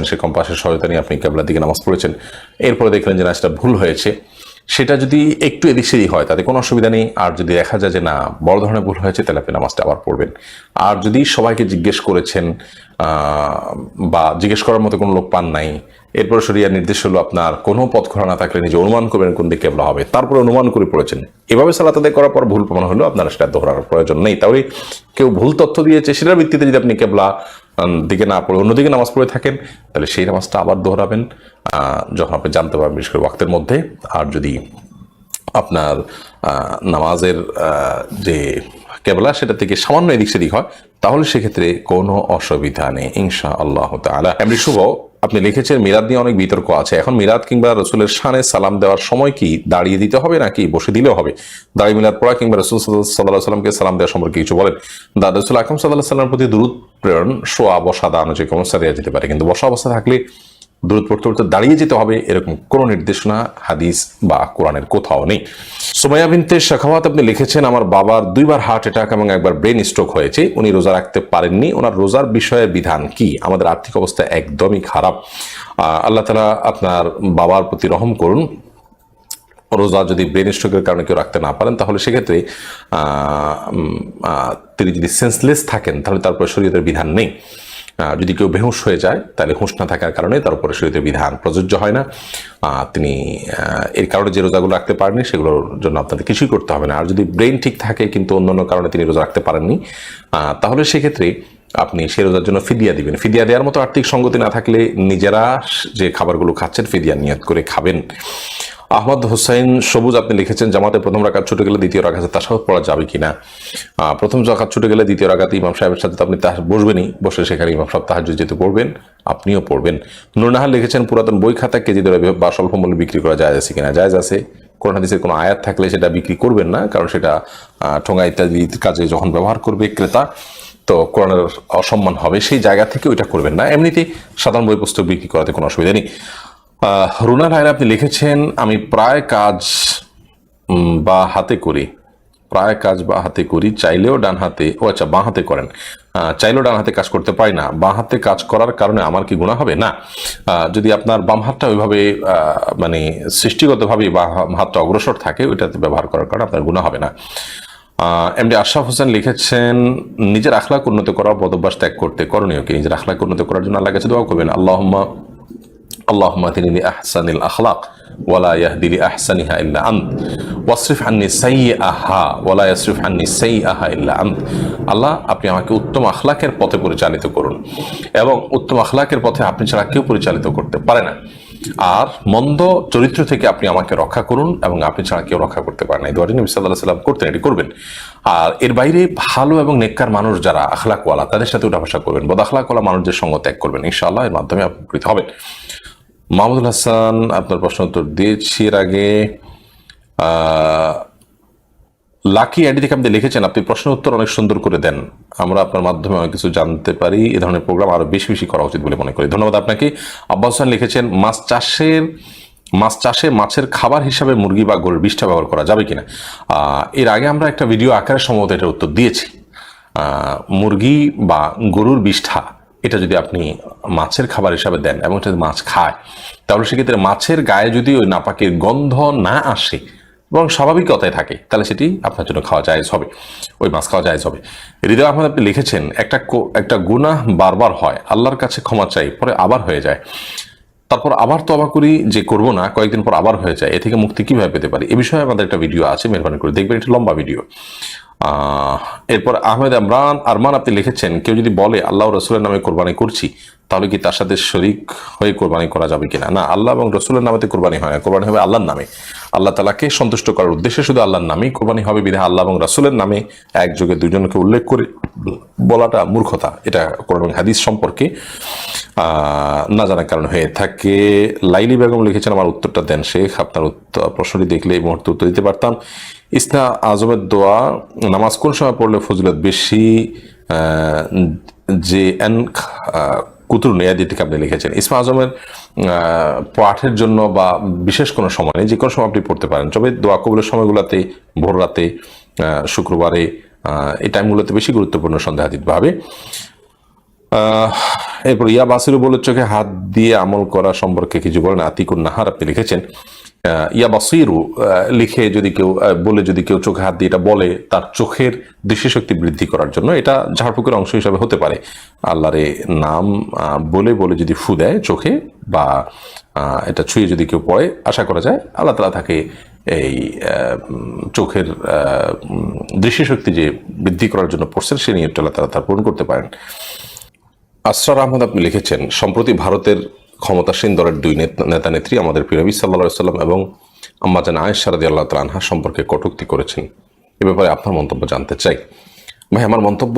সেই কম্পাসের সহযোগিতা নিয়ে আপনি কিবলার দিকে নামাজ পড়েছেন, এরপরে দেখলেন যে না সেটা ভুল হয়েছে। সেটা যদি একটু এদিক সেদিক হয় তাতে কোনো অসুবিধা নেই। আর যদি দেখা যায় যে না বড় ধরনের ভুল হয়েছে তাহলে আপনি নামাজটা আবার পড়বেন। আর যদি সবাইকে জিজ্ঞেস করেছেন বা জিজ্ঞেস করার মতো কোনো লোক পান নাই, এরপরে শরিয়ার নির্দেশ হলো আপনার কোনো পথ খোলা না থাকলে নিজে অনুমান করবেন কোন দিকে কিবলা হবে, তারপরে অনুমান করে পড়েছেন, এভাবে সালাত আদায় করার পর ভুল প্রমাণ হলো, আপনার সেটা দোহরার প্রয়োজন নেই। তাহলে কেউ ভুল তথ্য দিয়েছে সেটার ভিত্তিতে যদি আপনি কিবলা দিকে না পড়ে অন্যদিকে নামাজ পড়ে থাকেন তাহলে সেই নামাজটা আবার দোহরাবেন যখন আপনি জানতে পারবেন, বিশেষ করে ওয়াক্তের মধ্যে। আর যদি আপনার নামাজের যে কিবলা সেটা থেকে সামান্য এদিক সেদিক হয় তাহলে সেক্ষেত্রে কোনো অসুবিধা নেই ইনশাআল্লাহ তাআলা। এমনি শুভ আপনি লিখেছেন, মিলাদ নিয়ে অনেক বিতর্ক আছে। এখন মিলাদ কিংবা রসুলের শানে সালাম দেওয়ার সময় কি দাঁড়িয়ে দিতে হবে নাকি বসে দিলেও হবে? দাঁড়িয়ে মিলাদ পড়া কিংবা রসুল সাল্লাল্লাহু সাল্লামকে সালাম দেওয়ার সম্পর্কে কিছু বলেন। রসুল আকরাম সাল্লাল্লাহু সাল্লামের প্রতি দুরূদ প্রেরণ শোয়া বসা দাঁড়ানো যে কোনো অবস্থা দেওয়া যেতে পারে, কিন্তু বসা অবস্থা থাকলে দূরত পড়তে পড়তে দাঁড়িয়ে যেতে হবে এরকম কোনো নির্দেশনা হাদিস বা কোরআনের কোথাও নেই। সুমাইয়া বিনতে শাখাওয়াত আপনি লিখেছেন, আমার বাবার 2 বার হার্ট অ্যাটাক এবং 1 বার ব্রেন স্ট্রোক হয়েছে, উনি রোজা রাখতে পারেননি, ওনার রোজার বিষয়ে বিধান কি? আমাদের আর্থিক অবস্থা একদমই খারাপ, আল্লাহ তাআলা আপনার বাবার প্রতি রহম করুন। রোজা যদি ব্রেন স্ট্রোকের কারণে কেউ রাখতে না পারেন তাহলে সেক্ষেত্রে তিনি যদি সেন্সলেস থাকেন তাহলে তারপরে শরীয়তের বিধান নেই। যদি কেউ বেহুশ হয়ে যায় তাহলে হুঁশ না থাকার কারণে তার উপরে শরীয়তের বিধান প্রযোজ্য হয় না। তিনি এর কারণে যে রোজাগুলো রাখতে পারেননি সেগুলোর জন্য আপনাদের কিছুই করতে হবে না। আর যদি ব্রেন ঠিক থাকে কিন্তু অন্যান্য কারণে তিনি রোজা রাখতে পারেননি তাহলে সেক্ষেত্রে আপনি সে রোজার জন্য ফিদিয়া দিবেন। ফিদিয়া দেওয়ার মতো আর্থিক সঙ্গতি না থাকলে নিজেরা যে খাবারগুলো খাচ্ছেন ফিদিয়া নিয়ত করে খাবেন। আহমদ হোসেন সবুজ আপনি লিখেছেন, জামাতে প্রথম রাকাত ছুটে গেলে দ্বিতীয় রাকাতে তাশাহুদ পড়া যাবে কিনা? প্রথম রাকাত ছুটে গেলে দ্বিতীয় রাকাতে ইমাম সাহেবের সাথে আপনি বসবেনই, বসে সেখানে ইমাম সাহেব তাহাজ্জুদ যেহেতু পড়বেন আপনিও পড়বেন। নুরনাহার লিখেছেন, পুরাতন বই খাতা কেজি দরে বা স্বল্প মূল্যে বিক্রি করা জায়েজ আছে কিনা? জায়েজ আছে। কোরআন হাদিসের কোনো আয়াত থাকলে সেটা বিক্রি করবেন না, কারণ সেটা ঠোঙা ইত্যাদি কাজে যখন ব্যবহার করবে ক্রেতা তো কোরআনের অসম্মান হবে, সেই জায়গা থেকে ওইটা করবেন না। এমনিতেই সাধারণ বই পুস্তক বিক্রি করাতে কোনো অসুবিধা নেই। রুনা ভাইরা আপনি লিখেছেন, আমি প্রায় কাজ বা হাতে করি, চাইলেও ডান হাতে বাঁ হাতে করেন, চাইলেও ডান হাতে কাজ করতে পারি না, বাঁ হাতে কাজ করার কারণে আমার কি গুনাহ হবে? না, যদি আপনার বাম হাতটা ওইভাবে মানে সৃষ্টিগতভাবে বাম হাতটা অগ্রসর থাকে ওইটাতে ব্যবহার করার কারণে আপনার গুনাহ হবে না। এমডি আশরাফ হোসেন লিখেছেন, নিজের আখলাক উন্নত করা বদভ্যাস ত্যাগ করতে করণীয় কি? নিজের আখলাক উন্নত করার জন্য আল্লাহর কাছে দোয়া করবেন, আল্লাহুম্মা আহদিনি লিআহসানিল আখলাক ওয়ালা ইয়াহদি লিআহসানিহা ইল্লা আনত ওয়াসরিফ আন্নি সাইয়্যাহা ওয়ালা ইয়াসরিফ আন্নি সাইয়্যাহা ইল্লা আনত। আল্লাহ, আপনি আমাকে উত্তম আখলাকের পথে পরিচালিত করুন এবং উত্তম আখলাকের পথে আপনি ছাড়া কেউ পরিচালিত করতে পারে না। আর মন্দ চরিত্র থেকে আপনি আমাকে রক্ষা করুন এবং আপনি ছাড়া কেউ রক্ষা করতে পারে না। এই দোয়াটি নবী সাল্লাল্লাহু আলাইহি ওয়াসাল্লাম করতেন, এটি করবেন। আর এর বাইরে ভালো এবং নেককার মানুষ যারা আখলাকওয়ালা তাদের সাথে উঠাবসা করবেন, বদ আখলাকওয়ালা মানুষদের সঙ্গ ত্যাগ করবেন, ইনশাআল্লাহ এর মাধ্যমে আপনি উপকৃত হবেন। মাহমুদুল হাসান আপনার প্রশ্ন উত্তর দিয়েছি এর আগে। লাকি আইডি থেকে আপনি লিখেছেন, আপনি প্রশ্নের উত্তর অনেক সুন্দর করে দেন, আমরা আপনার মাধ্যমে অনেক কিছু জানতে পারি, এ ধরনের প্রোগ্রাম আরো বেশি বেশি করা উচিত বলে মনে করি। ধন্যবাদ আপনাকে। আব্বাস হোসেন লিখেছেন, মাছ চাষে মাছের খাবার হিসাবে মুরগি বা গরুর বিষ্ঠা ব্যবহার করা যাবে কিনা। এর আগে আমরা একটা ভিডিও আকারে সম্ভবত এটার উত্তর দিয়েছি। মুরগি বা গরুর বিষ্ঠা এটা যদি আপনি মাছের খাবার হিসাবে দেন এবং এটা যদি মাছ খায়, তাহলে সেক্ষেত্রে মাছের গায়ে যদি ওই নাপাকের গন্ধ না আসে এবং স্বাভাবিকতায় থাকে, তাহলে সেটি আপনার জন্য খাওয়া জায়েজ হবে, ওই মাছ খাওয়া জায়েজ হবে। হৃদয় আহমেদ আপনি লিখেছেন, একটা গুনাহ বারবার হয়, আল্লাহর কাছে ক্ষমা চাই, পরে আবার হয়ে যায়, তারপর আবার তওবা করি যে করব না, কয়েকদিন পর আবার হয়ে যায়, এ থেকে মুক্তি কিভাবে পেতে পারি? এ বিষয়ে আমাদের একটা ভিডিও আছে, মেহরবানি করে দেখবেন, এটা লম্বা ভিডিও। এরপর আহমেদ আরমান আপনি লিখেছেন, কেউ যদি বলে আল্লাহ রসুলের নামে কোরবানি করছি, তাহলে কি তার সাথে শরিক হয়ে কোরবানি করা যাবে কিনা? না, আল্লাহ এবং রসুলের নামে কোরবানি হয় না, কোরবানি হবে আল্লাহর নামে, আল্লাহ তাআলাকে সন্তুষ্ট করার উদ্দেশ্যে শুধু আল্লাহর নামেই কোরবানি হবে। বিধায় আল্লাহ এবং রাসূলের নামে একযোগে দুজনকে উল্লেখ করে বলাটা মূর্খতা, এটা কোরআন এবং হাদিস সম্পর্কে না জানার কারণ হয়ে থাকে। লাইলি বেগম লিখেছেন, আমার উত্তরটা দেন শেখ, আপনার প্রশ্নটি দেখলে এই মুহূর্তে উত্তর দিতে পারতাম। ইসনা আজমের দোয়া, নামাজ কোন সময় পড়লে ফজিলত বেশি? যে এন কুতুর নেয়াদি থেকে আপনি লিখেছেন। ইসমা আজমের পাঠের জন্য বা বিশেষ কোনো সময় নেই, যে কোনো সময় আপনি পড়তে পারেন, তবে দোয়া কবুলের সময়গুলোতে ভোর রাতে, শুক্রবারে, এই টাইমগুলোতে বেশি গুরুত্বপূর্ণ সন্দেহাতীতভাবে। এরপর ইয়া বাসিরু বলে, চোখে হাত দিয়ে আমল করা সম্পর্কে কিছু বলেন। আতিকুন নাহার আপনি লিখেছেন, ইয়া বাসিরু লিখে যদি কেউ বলে, যদি কেউ চোখে হাত দিয়ে এটা বলে তার চোখের দৃষ্টিশক্তি বৃদ্ধি করার জন্য, এটা ঝাড়ফুঁকের অংশ হিসাবে হতে পারে। আল্লাহরে নাম বলে বলে যদি ফু দেয় চোখে, বা এটা ছুঁয়ে যদি কেউ পড়ে, আশা করা যায় আল্লাহ তাআলা তাকে এই চোখের দৃষ্টিশক্তি যে বৃদ্ধি করার জন্য পড়ছেন, সে নিয়ে আল্লাহ তাআলা তার পূরণ করতে পারেন। আসরার আহমদ আপনি লিখেছেন, সম্প্রতি ভারতের ক্ষমতাসীন দলের দুই নেতা নেত্রী আমাদের প্রিয় নবী সাল্লাল্লাহু আলাইহি ওয়াসাল্লাম এবং আম্মা জান আয়েশা রাদিয়াল্লাহু তাআলা আনহা সম্পর্কে কটূক্তি করেছেন। এ ব্যাপারে আপনার মন্তব্য জানতে চাই। ভাই, আমার মন্তব্য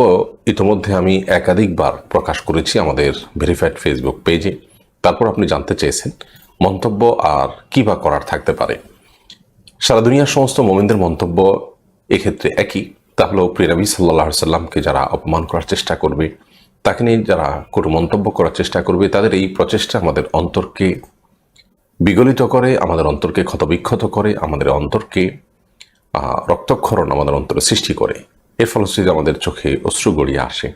ইতিমধ্যে আমি একাধিকবার প্রকাশ করেছি আমাদের ভেরিফাইড ফেসবুক পেজে। তারপর আপনি জানতে চেয়েছেন মন্তব্য আর কি বা করার থাকতে পারে। সারা দুনিয়ার সমস্ত মুমিনদের মন্তব্য এক্ষেত্রে একই, তা হলো প্রিয় নবী সাল্লাল্লাহু আলাইহি ওয়াসাল্লামকে যারা অপমান করার চেষ্টা করবে, তাকে নিয়ে যারা কোনো মন্তব্য করার চেষ্টা করবে, তাদের এই প্রচেষ্টা আমাদের অন্তরকে বিগলিত করে, আমাদের অন্তরকে ক্ষতবিক্ষত করে, আমাদের অন্তরকে রক্তক্ষরণ আমাদের অন্তরে সৃষ্টি করে। এর ফলশ্রুতিতে আমাদের চোখে অশ্রু গড়িয়ে আসে।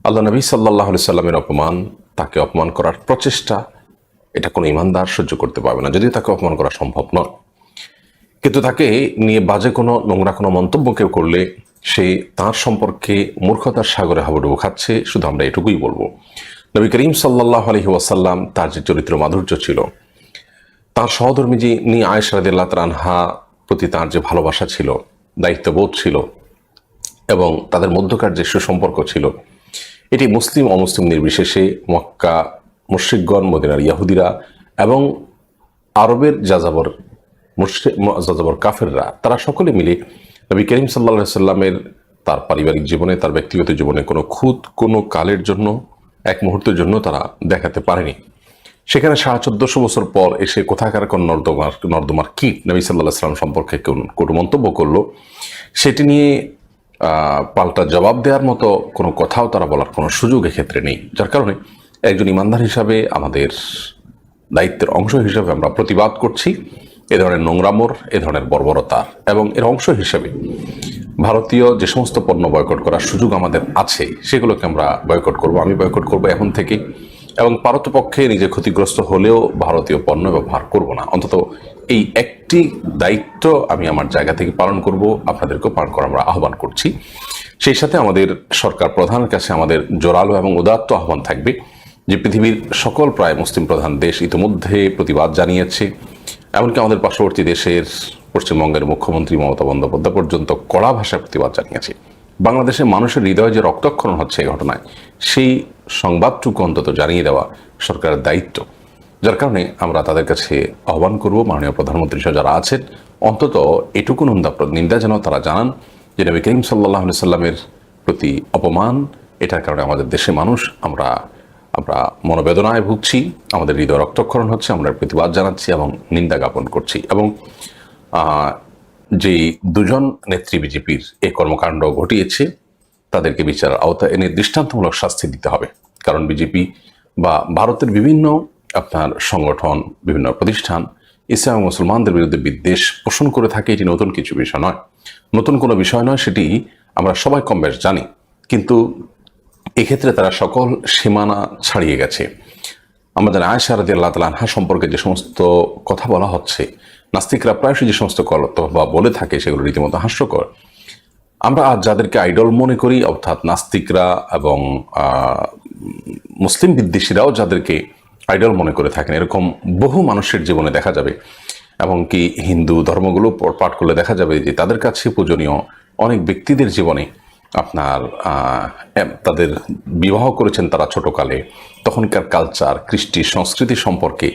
আল্লাহ নবী সাল্লাল্লাহু আলাইহি সাল্লামের অপমান, তাকে অপমান করার প্রচেষ্টা, এটা কোনো ইমানদার সহ্য করতে পারবে না, যদিও তাকে অপমান করা সম্ভব নয়। কিন্তু তাকে নিয়ে বাজে কোনো নোংরা কোনো মন্তব্য কেউ করলে সে তার সম্পর্কে মূর্খতার সাগরে হাবুডুবু খাচ্ছে। শুধু আমরা এটুকুই বলবো, নবী করিম সাল্লাল্লাহু আলাইহি ওয়াসাল্লাম, তার যে চরিত্র মাধুর্য ছিল, তার সহধর্মী যিনি আয়েশা রাদিয়াল্লাহু তাআলা আনহা প্রতি তার যে ভালোবাসা ছিল, দায়িত্ববোধ ছিল, এবং তাদের মধ্যকার যে সুসম্পর্ক ছিল, এটি মুসলিম অমুসলিম নির্বিশেষে মক্কা মুশরিকগণ, মদিনার ইয়াহুদিরা এবং আরবের যাযাবর কাফেররা, তারা সকলে মিলে নবী করিম সাল্লাল্লাহু আলাইহি সাল্লামের তার পারিবারিক জীবনে, তার ব্যক্তিগত জীবনে কোনো কালের জন্য, এক মুহূর্তের জন্য তারা দেখাতে পারেনি। সেখানে 1450 বছর পর এসে কোথাকার কোন নর্দমার কীট নবী সাল্লাল্লাহু আলাইহি সাল্লাম সম্পর্কে কোনো মন্তব্য করলো, সেটি নিয়ে পাল্টা জবাব দেওয়ার মতো কোনো কথাও তারা বলার কোনো সুযোগ এক্ষেত্রে নেই। যার কারণে একজন ইমানদার হিসাবে আমাদের দায়িত্বের অংশ হিসাবে আমরা প্রতিবাদ করছি এ ধরনের নোংরামোর, এ ধরনের বর্বরতা, এবং এর অংশ হিসেবে ভারতীয় যে সমস্ত পণ্য বয়কট করার সুযোগ আমাদের আছে সেগুলোকে আমরা বয়কট করব। আমি বয়কট করব এখন থেকে, এবং পারতপক্ষে নিজে ক্ষতিগ্রস্ত হলেও ভারতীয় পণ্য ব্যবহার করব না। অন্তত এই একটি দায়িত্ব আমি আমার জায়গা থেকে পালন করব, আপনাদেরকেও পালন করার আমরা আহ্বান করছি। সেই সাথে আমাদের সরকার প্রধানের কাছে আমাদের জোরালো এবং উদাত্ত আহ্বান থাকবে যে পৃথিবীর সকল প্রায় মুসলিম প্রধান দেশ ইতিমধ্যে প্রতিবাদ জানিয়েছে, এমনকি আমাদের পার্শ্ববর্তী দেশের পশ্চিমবঙ্গের মুখ্যমন্ত্রী মমতা বন্দ্যোপাধ্যায় পর্যন্ত কড়া ভাষায় প্রতিবাদ জানিয়েছে। বাংলাদেশের মানুষের হৃদয়ে যে রক্তক্ষরণ হচ্ছে এই ঘটনায়, সেই সংবাদটুকু অন্তত জানিয়ে দেওয়া সরকারের দায়িত্ব। যার কারণে আমরা তাদের কাছে আহ্বান করব, মাননীয় প্রধানমন্ত্রী সহ যারা আছেন, অন্তত এটুকু নিন্দা যেন তারা জানান যে নবী করিম সাল্লাল্লাহু আলাইহি সাল্লামের প্রতি অপমান, এটার কারণে আমাদের দেশের মানুষ আমরা মনোবেদনায় ভুগছি, আমাদের হৃদয় রক্তক্ষরণ হচ্ছে, আমরা প্রতিবাদ জানাচ্ছি এবং নিন্দা জ্ঞাপন করছি। এবং যে দুজন নেত্রী বিজেপির এই কর্মকাণ্ড ঘটিয়েছে তাদেরকে বিচারের আওতায় এনে দৃষ্টান্তমূলক শাস্তি দিতে হবে। কারণ বিজেপি বা ভারতের বিভিন্ন আপনার সংগঠন, বিভিন্ন প্রতিষ্ঠান ইসলাম এবং মুসলমানদের বিরুদ্ধে বিদ্বেষ পোষণ করে থাকে, এটি নতুন কিছু বিষয় নয়, নতুন কোনো বিষয় নয়, সেটি আমরা সবাই কম বেশ জানি। কিন্তু এক্ষেত্রে তারা সকল সীমানা ছাড়িয়ে গেছে। আমাদের আয়েশা রাদিয়াল্লাহু তাআলা আনহা সম্পর্কে যে সমস্ত কথা বলা হচ্ছে, নাস্তিকরা প্রায়শই যে সমস্ত বা বলে থাকে, সেগুলো রীতিমতো হাস্যকর। আমরা আজ যাদেরকে আইডল মনে করি, অর্থাৎ নাস্তিকরা এবং মুসলিম বিদ্বেষীরাও যাদেরকে আইডল মনে করে থাকেন, এরকম বহু মানুষের জীবনে দেখা যাবে। এবং কি হিন্দু ধর্মগুলো পাঠ করলে দেখা যাবে যে তাদের কাছে পূজনীয় অনেক ব্যক্তিদের জীবনে আপনার তাদের বিবাহ করেছেন তারা ছোটকালে, তখনকার কালচার, কৃষ্টি, সংস্কৃতি সম্পর্কে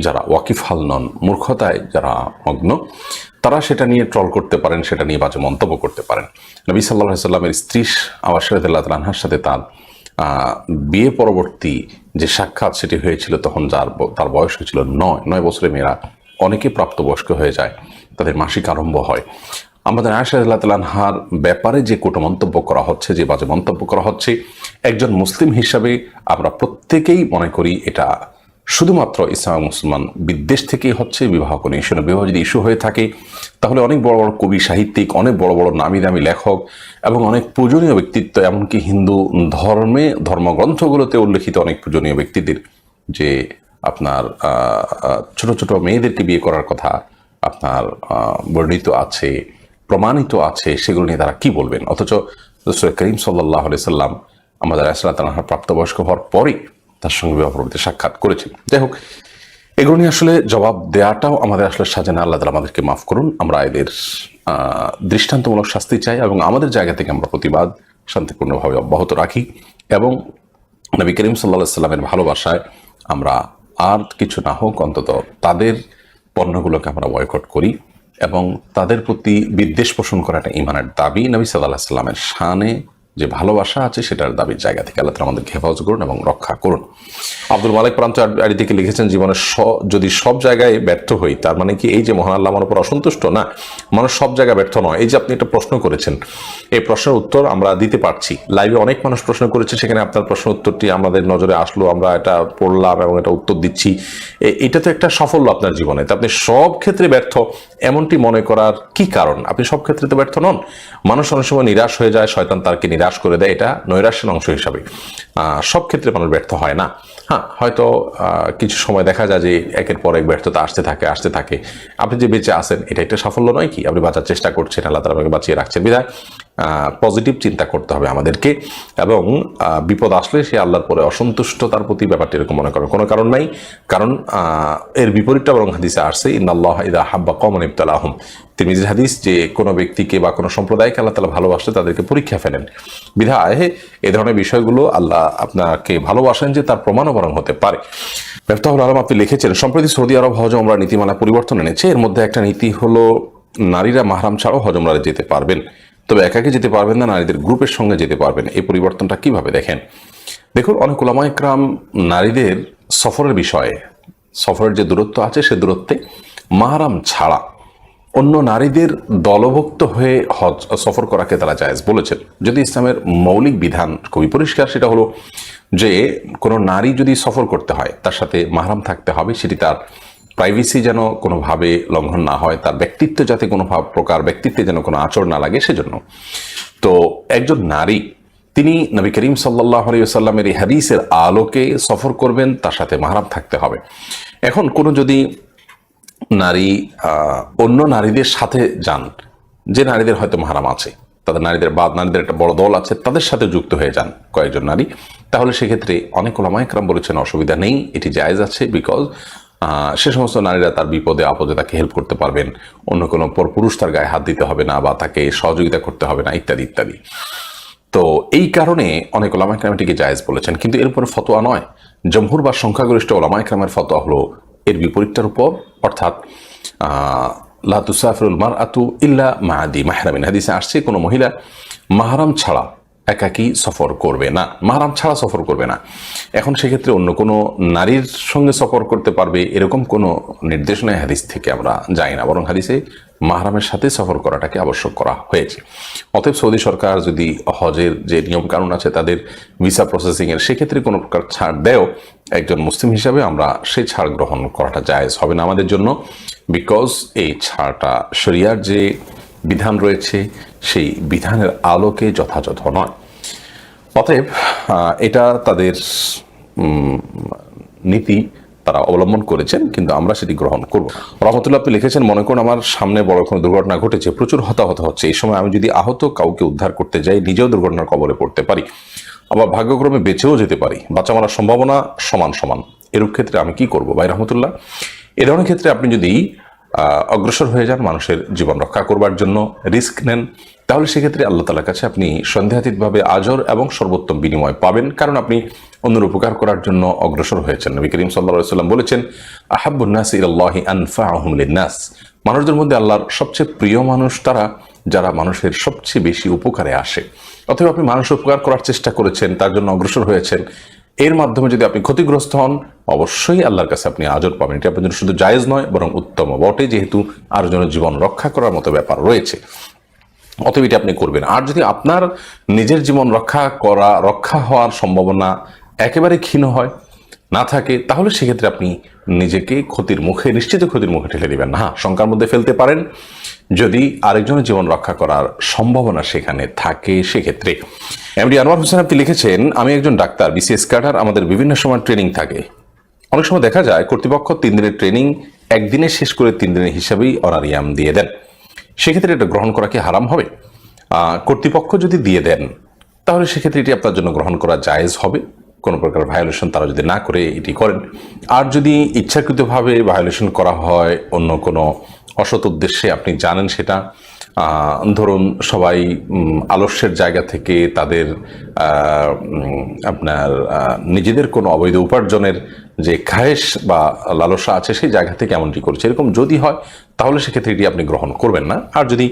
যারা ওয়াকিফাল নন, মূর্খতায় যারা মগ্ন, তারা সেটা নিয়ে ট্রল করতে পারেন, সেটা নিয়ে বাজে মন্তব্য করতে পারেন। নবী সাল্লাল্লাহু আলাইহি ওয়াসাল্লামের স্ত্রী আয়েশা রাদিয়াল্লাহু তাআলা আনহার সাথে তার বিয়ে পরবর্তী যে সাক্ষাৎ সেটি হয়েছিল, তখন তার বয়স হয়েছিল 9 বছরের মেয়েরা অনেকে প্রাপ্তবয়স্ক হয়ে যায়, তাদের মাসিক আরম্ভ হয়। আমাদের আয়েশা রাদিয়াল্লাহু তাআলা আনহার ব্যাপারে যে কটু মন্তব্য করা হচ্ছে, যে বাজে মন্তব্য করা হচ্ছে, একজন মুসলিম হিসাবে আমরা প্রত্যেকেই মনে করি এটা শুধুমাত্র ইসলাম মুসলমান বিদ্বেষ থেকেই হচ্ছে। বিবাহ কোনো ইস্যু না। বিবাহ যদি ইস্যু হয়ে থাকে তাহলে অনেক বড় বড় কবি, সাহিত্যিক, অনেক বড় বড় নামি দামি লেখক এবং অনেক পূজনীয় ব্যক্তিত্ব, এমনকি হিন্দু ধর্মগ্রন্থগুলোতে উল্লেখিত অনেক পূজনীয় ব্যক্তিদের যে আপনার ছোট ছোট মেয়েদেরকে বিয়ে করার কথা আপনার বর্ণিত আছে, প্রমাণিত আছে, সেগুলো নিয়ে তারা কি বলবেন? অথচ রাসূল করিম সাল্লাল্লাহু আলাইহি সাল্লাম আমাদের আয়েশা রাদিয়াল্লাহু আনহা প্রাপ্তবয়স্ক হওয়ার পরে তার সঙ্গে বিবাহ পরবর্তী সাক্ষাৎ করেছেন। যাই হোক, এগুলো নিয়ে আসলে জবাব দেওয়াটাও আমাদের আসলে সাজে না। আল্লাহ তাআলা আমাদেরকে মাফ করুন। আমরা এদের দৃষ্টান্তমূলক শাস্তি চাই এবং আমাদের জায়গা থেকে আমরা প্রতিবাদ শান্তিপূর্ণভাবে অব্যাহত রাখি এবং নবী করিম সাল্লাল্লাহু আলাইহি সাল্লামের ভালোবাসায় আমরা আর কিছু না হোক অন্তত তাদের পণ্যগুলোকে আমরা বয়কট করি এবং তাদের প্রতি বিদ্বেষ পোষণ করাটা ঈমানের দাবি। নবী সাল্লাল্লাহু আলাইহি সাল্লামের শানে যে ভালোবাসা আছে সেটার দাবির জায়গা থেকে আল্লাহ তাআলা আমাদেরকে হেফাজত করুন এবং রক্ষা করুন। আব্দুল মালিক প্রান্ত আড়ি থেকে লিখেছেন, জীবনে যদি সব জায়গায় ব্যর্থ হই তার মানে কি এই যে মহান আল্লাহ আমার উপর অসন্তুষ্ট? না, মানুষ সব জায়গায় ব্যর্থ নয়। এই যে আপনি একটা প্রশ্ন করেছেন, এই প্রশ্নের উত্তর আমরা দিতে পারছি। লাইভে অনেক মানুষ প্রশ্ন করেছে, সেখানে আপনার প্রশ্ন উত্তরটি আমাদের নজরে আসলো, আমরা এটা পড়লাম এবং এটা উত্তর দিচ্ছি। এটা তো একটা সাফল্য আপনার জীবনে। তো আপনি সব ক্ষেত্রে ব্যর্থ এমনটি মনে করার কি কারণ? আপনি সব ক্ষেত্রে তো ব্যর্থ নন। মানুষ অনেক সময় নিরাশ হয়ে যায়, শয়তান তারকে নিরাশ করে দেয়, এটা নৈরাশ্যের অংশ হিসাবে। সব ক্ষেত্রে মানুষ ব্যর্থ হয় না। হ্যাঁ, হয়তো কিছু সময় দেখা যায় যে একের পর এক ব্যর্থতা আসতে থাকে। আপনি যে বেঁচে আছেন এটা একটা সাফল্য নয় কি? আপনি বাঁচার চেষ্টা করছেন, আল্লাহ তাআলা আপনাকে বাঁচিয়ে রাখছেন। বিধায় পজিটিভ চিন্তা করতে হবে আমাদেরকে এবং বিপদ আসলে সে আল্লাহর পরে অসন্তুষ্টতার প্রতি ব্যাপারটি এরকম মনে করার কোনো কারণ নাই। কারণ এর বিপরীতটা বরং হাদিসে আসছে, ইন্নাল্লাহা ইযা হাব্বা কওমান ইবতালাহুম। তিরমিজির হাদিস, যে কোনো ব্যক্তিকে বা কোনো সম্প্রদায়কে আল্লাহ তাআলা ভালোবাসলে তাদেরকে পরীক্ষা ফেলেন। বিধায় এ ধরনের বিষয়গুলো আল্লাহ আপনাকে ভালোবাসেন যে তার প্রমাণও বরং হতে পারে। ব্যর্থহুল আলম আপনি লিখেছেন, সম্প্রতি সৌদি আরব হজ ওমরা নীতিমালা পরিবর্তন এনেছে। এর মধ্যে একটা নীতি হলো নারীরা মাহরাম ছাড়াও হজ ওমরায় যেতে পারবেন, তবে একাকে যেতে পারবেন না, নারীদের গ্রুপের সঙ্গে যেতে পারবেন। এই পরিবর্তনটা কিভাবে দেখেন? দেখুন, অনেক উলামা ইকরাম নারীদের সফরের বিষয়ে, সফরের যে দূরত্ব আছে সে দূরত্বে মাহরাম ছাড়া অন্য নারীদের দলভুক্ত হয়ে হজ সফর করাকে তারা জায়েজ বলেছেন। যদি ইসলামের মৌলিক বিধান খুবই পরিষ্কার, সেটা হলো যে কোনো নারী যদি সফর করতে হয় তার সাথে মাহরাম থাকতে হবে, সেটি তার প্রাইভেসি যেন কোনোভাবে লঙ্ঘন না হয়, তার ব্যক্তিত্ব যাতে কোনো প্রকার ব্যক্তিত্বে যেন কোনো আঁচড় না লাগে সেজন্য। তো একজন নারী তিনি নবী করিম সাল্লাল্লাহু আলাইহি ওয়াসাল্লামের এই হাদিসের আলোকে সফর করবেন, তার সাথে মাহরাম থাকতে হবে। এখন কোনো যদি নারী অন্য নারীদের সাথে যান, যে নারীদের হয়তো মাহরাম আছে, তাদের নারীদের একটা বড় দল আছে, তাদের সাথে যুক্ত হয়ে যান কয়েকজন নারী, তাহলে সেক্ষেত্রে অনেক উলামা ইকরাম বলেছেন অসুবিধা নেই, এটি জায়েজ আছে। বিকজ সে সমস্ত নারীরা তার বিপদে আপদে তাকে হেল্প করতে পারবেন, অন্য কোনো পরপুরুষ তার গায়ে হাত দিতে হবে না বা তাকে সহযোগিতা করতে হবে না, ইত্যাদি ইত্যাদি। তো এই কারণে অনেক উলামা ইকরাম এটিকে জায়েজ বলেছেন। কিন্তু এর উপরে ফতোয়া নয়। জমহুর বা সংখ্যাগরিষ্ঠ উলামা ইকরামের ফতোয়া হলো এর বিপরীতটার উপর, অর্থাৎ লা তুসাফিরুল মারআতু ইল্লা মা দি মাহরামিন। হাদিসে আসছে কোনো মহিলা মাহরাম ছাড়া একাকী সফর করবে না, মাহরাম ছাড়া সফর করবে না। এখন সেক্ষেত্রে অন্য কোনো নারীর সঙ্গে সফর করতে পারবে এরকম কোনো নির্দেশনায় হাদিস থেকে আমরা যাই না, বরং হাদিসে মাহরামের সাথে সফর করাটাকে আবশ্যক করা হয়েছে। অতএব সৌদি সরকার যদি হজের যে নিয়মকানুন আছে তাদের ভিসা প্রসেসিংয়ের সেক্ষেত্রে কোনো প্রকার ছাড় দেও, একজন মুসলিম হিসাবে আমরা সেই ছাড় গ্রহণ করাটা জায়েজ হবে না আমাদের জন্য, বিকজ এই ছাড়টা শরিয়ার যে বিধান রয়েছে সেই বিধানের আলোকে যথাযথ নয়। অতএব এটা তাদের নীতি তারা অবলম্বন করেছেন, কিন্তু আমরা সেটি গ্রহণ করব। রহমতুল্লাহ আপনি লিখেছেন, মনে করুন আমার সামনে বড় কোনো দুর্ঘটনা ঘটেছে, প্রচুর হতাহত হচ্ছে, এই সময় আমি যদি আহত কাউকে উদ্ধার করতে যাই নিজেও দুর্ঘটনার কবলে পড়তে পারি, আবার ভাগ্যক্রমে বেঁচেও যেতে পারি, বাঁচা মারার সম্ভাবনা সমান সমান, এরূপ ক্ষেত্রে আমি কি করব? ভাই রহমতুল্লাহ, এ ধরনের ক্ষেত্রে আপনি যদি অগ্রসর হয়ে যান মানুষের জীবন রক্ষা করবার জন্য, রিস্ক নেন, তাহলে সেক্ষেত্রে আল্লাহ তাআলার কাছে আপনি সন্দেহাতীতভাবে আজর এবং সর্বোত্তম বিনিময় পাবেন, কারণ আপনি অন্যের উপকার করার জন্য অগ্রসর হয়েছেন। নবী করিম সাল্লাল্লাহু আলাইহি ওয়াসাল্লাম বলেছেন, আহাব্বুন নাসি ইলাল্লাহি আনফাউহুম লিন-নাস, মানুষদের মধ্যে আল্লাহর সবচেয়ে প্রিয় মানুষ তারা যারা মানুষের সবচেয়ে বেশি উপকারে আসে। অতএব আপনি মানুষের উপকার করার চেষ্টা করেছেন, তার জন্য অগ্রসর হয়েছেন, এর মাধ্যমে যদি আপনি ক্ষতিগ্রস্ত হন অবশ্যই আল্লাহর কাছে আপনি আজর পাবেন। এটি আপনার জন্য শুধু জায়েজ নয় বরং উত্তম বটে, যেহেতু আরেকজনের জীবন রক্ষা করার মতো ব্যাপার রয়েছে। অতএব এটি আপনি করবেন। আর যদি আপনার নিজের জীবন রক্ষা হওয়ার সম্ভাবনা একেবারে ক্ষীণ হয়, না থাকে, তাহলে সেক্ষেত্রে আপনি নিজেকে নিশ্চিত ক্ষতির মুখে ঠেলে দিবেন না। শঙ্কার মধ্যে ফেলতে পারেন যদি আরেকজনের জীবন রক্ষা করার সম্ভাবনা সেখানে থাকে সেক্ষেত্রে। এমডি আনোয়ার হোসেন আপনি লিখেছেন, আমি একজন ডাক্তার, বিসিএস ক্যাডার, আমাদের বিভিন্ন সময় ট্রেনিং থাকে, অনেক সময় দেখা যায় কর্তৃপক্ষ 3 দিনের ট্রেনিং একদিনে শেষ করে 3 দিনের হিসাবেই অনারিয়াম দিয়ে দেন, সেক্ষেত্রে এটা গ্রহণ করা কি হারাম হবে? কর্তৃপক্ষ যদি দিয়ে দেন তাহলে সেক্ষেত্রে এটি আপনার জন্য গ্রহণ করা জায়েজ হবে, কোনো প্রকার ভায়োলেশন তারা যদি না করে এটি করেন। আর যদি ইচ্ছাকৃতভাবে ভায়োলেশন করা হয় অন্য কোনো অসৎ উদ্দেশ্যে, আপনি জানেন সেটা, ধরুন সবাই আলস্যের জায়গা থেকে তাদের আপনার নিজেদের কোনো অবৈধ উপার্জনের যে খায়েশ বা লালসা আছে সেই জায়গা থেকে এমনটি করছে, এরকম যদি হয় তাহলে সেক্ষেত্রে এটি আপনি গ্রহণ করবেন না। আর যদি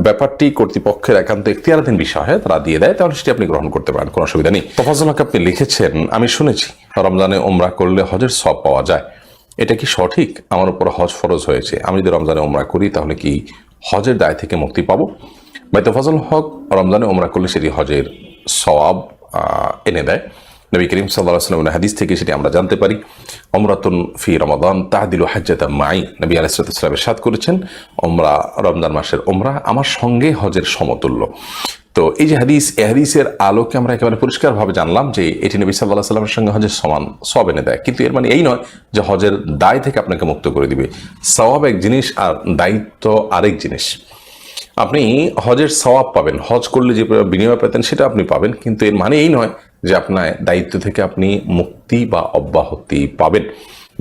ব্যাপারটি কর্তৃপক্ষের একান্ত এখতিয়ারাধীন বিষয় হয়, তারা দিয়ে দেয়, তাহলে সেটি আপনি গ্রহণ করতে পারেন, কোনো অসুবিধা নেই। তফাজ্জল হক আপনি লিখেছেন, আমি শুনেছি রমজানে ওমরা করলে হজের সওয়াব পাওয়া যায়, এটা কি সঠিক? আমার উপর হজ ফরজ হয়েছে, আমি যদি রমজানে ওমরা করি তাহলে কি হজের দায় থেকে মুক্তি পাবো? ভাই তফাজ্জল হক, রমজানে ওমরা করলে সেটি হজের সওয়াব এনে দেয়। নবী করিম সাল্লাল্লাহু আলাইহি ওয়াসাল্লামের হাদিস থেকে সেটি আমরা জানতে পারি, ওমরাতুন ফি রমাদান তাহদিলু হাজ্জাতাম মাই, নবী আলাইহিস সালাতু ওয়াস সালাম ইরশাদ করেছেন, ওমরা, রমজান মাসের ওমরা আমার সঙ্গে হজের সমতুল্য। তো এই যে হাদিস, এই হাদিসের আলোকে আমরা একেবারে পরিষ্কারভাবে জানলাম যে এটি নবী সাল্লাল্লাহু আলাইহি ওয়াসাল্লামের সঙ্গে হজের সমান সওয়াব এনে দেয়, কিন্তু এর মানে এই নয় যে হজের দায় থেকে আপনাকে মুক্ত করে দিবে। সওয়াব এক জিনিস আর দায়িত্ব আরেক জিনিস। আপনি হজের সওয়াব পাবেন, হজ করলে যে বিনিময় পেতেন সেটা আপনি পাবেন, কিন্তু এর মানে এই নয় যে আপনার দায়িত্ব থেকে আপনি মুক্তি বা অব্যাহতি পাবেন।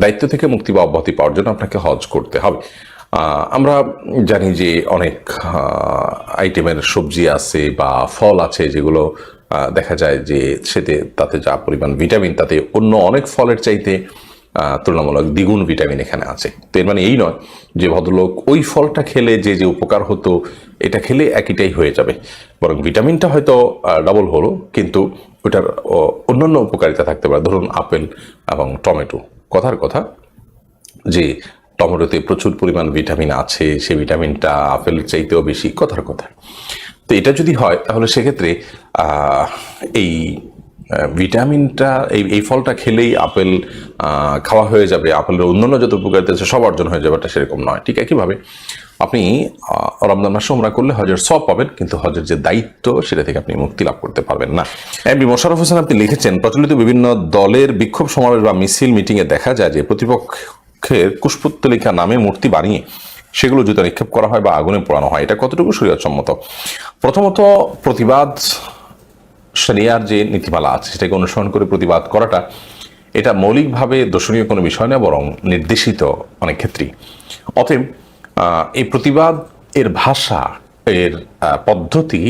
দায়িত্ব থেকে মুক্তি বা অব্যাহতি পাওয়ার জন্য আপনাকে হজ করতে হবে। আমরা জানি যে অনেক আইটেমের সবজি আছে বা ফল আছে যেগুলো দেখা যায় যে তাতে যা পরিমাণ ভিটামিন তাতে অন্য অনেক ফলের চাইতে তুলনামূলক দ্বিগুণ ভিটামিন এখানে আছে। তো এর মানে এই নয় যে ভদ্রলোক ওই ফলটা খেলে যে উপকার হতো এটা খেলে একইটাই হয়ে যাবে, বরং ভিটামিনটা হয়তো ডাবল হলো কিন্তু ওটার অন্যান্য উপকারিতা থাকতে পারে। ধরুন আপেল এবং টমেটো, কথার কথা যে টমেটোতে প্রচুর পরিমাণ ভিটামিন আছে, সেই ভিটামিনটা আপেলের চাইতেও বেশি, কথার কথা। তো এটা যদি হয় তাহলে সেক্ষেত্রে এই ভিটামিনটা এই ফলটা খেলেই আপেল খাওয়া হয়ে যাবে, আপেলের অন্যান্য যত উপকারিতা আছে সব অর্জন হয়ে যাবে, এটা সেরকম নয়। ঠিক একইভাবে আপনি রমজান মাসে ওমরা করলে হজের সওয়াব পাবেন, কিন্তু হজের যে দায়িত্ব সেটা থেকে আপনি মুক্তি লাভ করতে পারবেন না। এমডি মোশাররফ হোসেন আপনি লিখেছেন, প্রচলিত বিভিন্ন দলের বিক্ষোভ সমাবেশ বা মিছিল মিটিংয়ে দেখা যায় যে প্রতিপক্ষের কুশপুত্তলিকা নামে মূর্তি বানিয়ে সেগুলো জুতা নিক্ষেপ করা হয় বা আগুনে পোড়ানো হয়, এটা কতটুকু শরীয়তসম্মত? প্রথমত প্রতিবাদ শরিয়ার যে নীতিমালা আছে সেটাকে অনুসরণ করে প্রতিবাদ করাটা এটা মৌলিকভাবে দোষণীয় কোনো বিষয় না, বরং নির্দেশিত অনেক ক্ষেত্রেই। অতএব এই প্রতিবাদ এর ভাষা, এর পদ্ধতি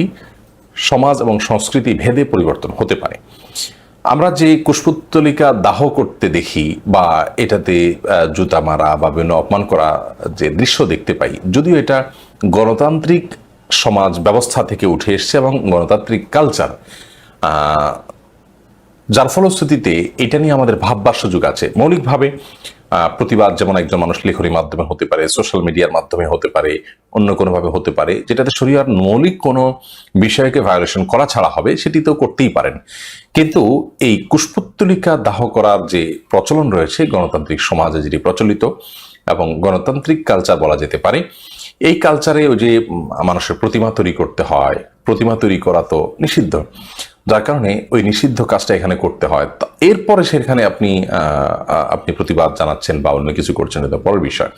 সমাজ এবং সংস্কৃতি ভেদে পরিবর্তন হতে পারে। আমরা যে কুশপুত্তলিকা দাহ করতে দেখি বা এটাতে জুতা মারা বা বিভিন্ন অপমান করা যে দৃশ্য দেখতে পাই, যদিও এটা গণতান্ত্রিক সমাজ ব্যবস্থা থেকে উঠে এসছে এবং গণতান্ত্রিক কালচার, যার ফলশ্রুতিতে এটা নিয়ে আমাদের ভাববার সুযোগ আছে। মৌলিকভাবে প্রতিবাদ যেমন একজন মানুষ লেখনীর মাধ্যমে হতে পারে, সোশ্যাল মিডিয়ার মাধ্যমে হতে পারে, অন্য কোনোভাবে হতে পারে, যেটাতে শরীয়তের মৌলিক কোনো বিষয়কে ভায়োলেশন করা ছাড়া হবে, সেটি তো করতেই পারেন। কিন্তু এই কুশপুত্তলিকা দাহ করার যে প্রচলন রয়েছে গণতান্ত্রিক সমাজে, যেটি প্রচলিত এবং গণতান্ত্রিক কালচার বলা যেতে পারে, এই কালচারে ওই যে মানুষের প্রতিমা তৈরি করতে হয়, প্রতিমা তৈরি করা তো নিষিদ্ধ, যার কারণে ওই নিষিদ্ধ কাজটা এখানে করতে হয়। এরপরে সেখানে আপনি প্রতিবাদ জানাচ্ছেন বা অন্য কিছু করছেন, এটা পরের বিষয়।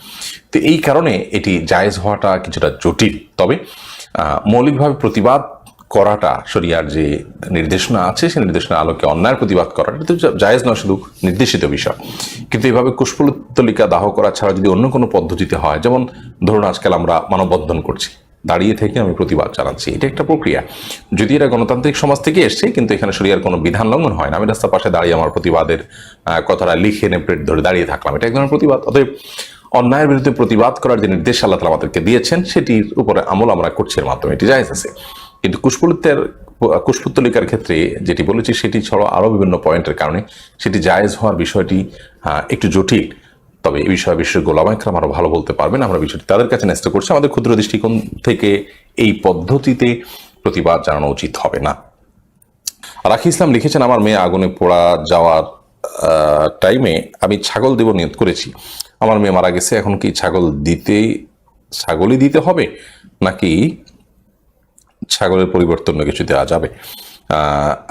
তো এই কারণে এটি জায়েজ হওয়াটা কিছুটা জটিল। তবে মৌলিকভাবে প্রতিবাদ করাটা শরিয়ার যে নির্দেশনা আছে, সেই নির্দেশনার আলোকে অন্যায়ের প্রতিবাদ করা এটা তো জায়েজ নয়, শুধু নির্দেশিত বিষয়। কিন্তু এইভাবে কুশপুত্তলিকা দাহ করা ছাড়া যদি অন্য কোনো পদ্ধতিতে হয়, যেমন ধরুন আজকাল আমরা মানববন্ধন করছি, দাঁড়িয়ে থেকে আমি প্রতিবাদ জানাচ্ছি, এটা একটা প্রক্রিয়া। যদি এটা গণতান্ত্রিক সমাজ থেকে এসছে, কিন্তু এখানে শরিয়ার কোনো বিধান লঙ্ঘন হয় না। আমি রাস্তার পাশে দাঁড়িয়ে আমার প্রতিবাদের কথাটা লিখে নেপড়ে ধরে দাঁড়িয়ে থাকলাম, এটা এক ধরনের প্রতিবাদ। অতএব অন্যায়ের বিরুদ্ধে প্রতিবাদ করার যে নির্দেশ আল্লাহ তাআলা আমাদেরকে দিয়েছেন, সেটির উপরে আমল আমরা করছি, এর মাধ্যমে এটি জায়েজ আছে। কিন্তু কুশপুত্তলিকার ক্ষেত্রে যেটি বলেছি, সেটি ছাড়াও আরো বিভিন্ন পয়েন্টের কারণে সেটি জায়েজ হওয়ার বিষয়টি একটু জটিল। তবে এই বিষয়ে বিশেষ ওলামা ইকরাম আরো ভালো বলতে পারবেন, আমরা বিষয়টি তাদের কাছে ন্যস্ত করছি। আমাদের ক্ষুদ্র দৃষ্টিকোণ থেকে এই পদ্ধতিতে প্রতিবাদ জানানো উচিত হবে না। রাখি ইসলাম লিখেছেন, আমার মেয়ে আগুনে পোড়া যাওয়ার টাইমে আমি ছাগল দেব নিয়ত করেছি, আমার মেয়ে মারা গেছে, এখন কি ছাগলই দিতে হবে নাকি ছাগলের পরিবর্তন অন্য কিছু দেওয়া যাবে?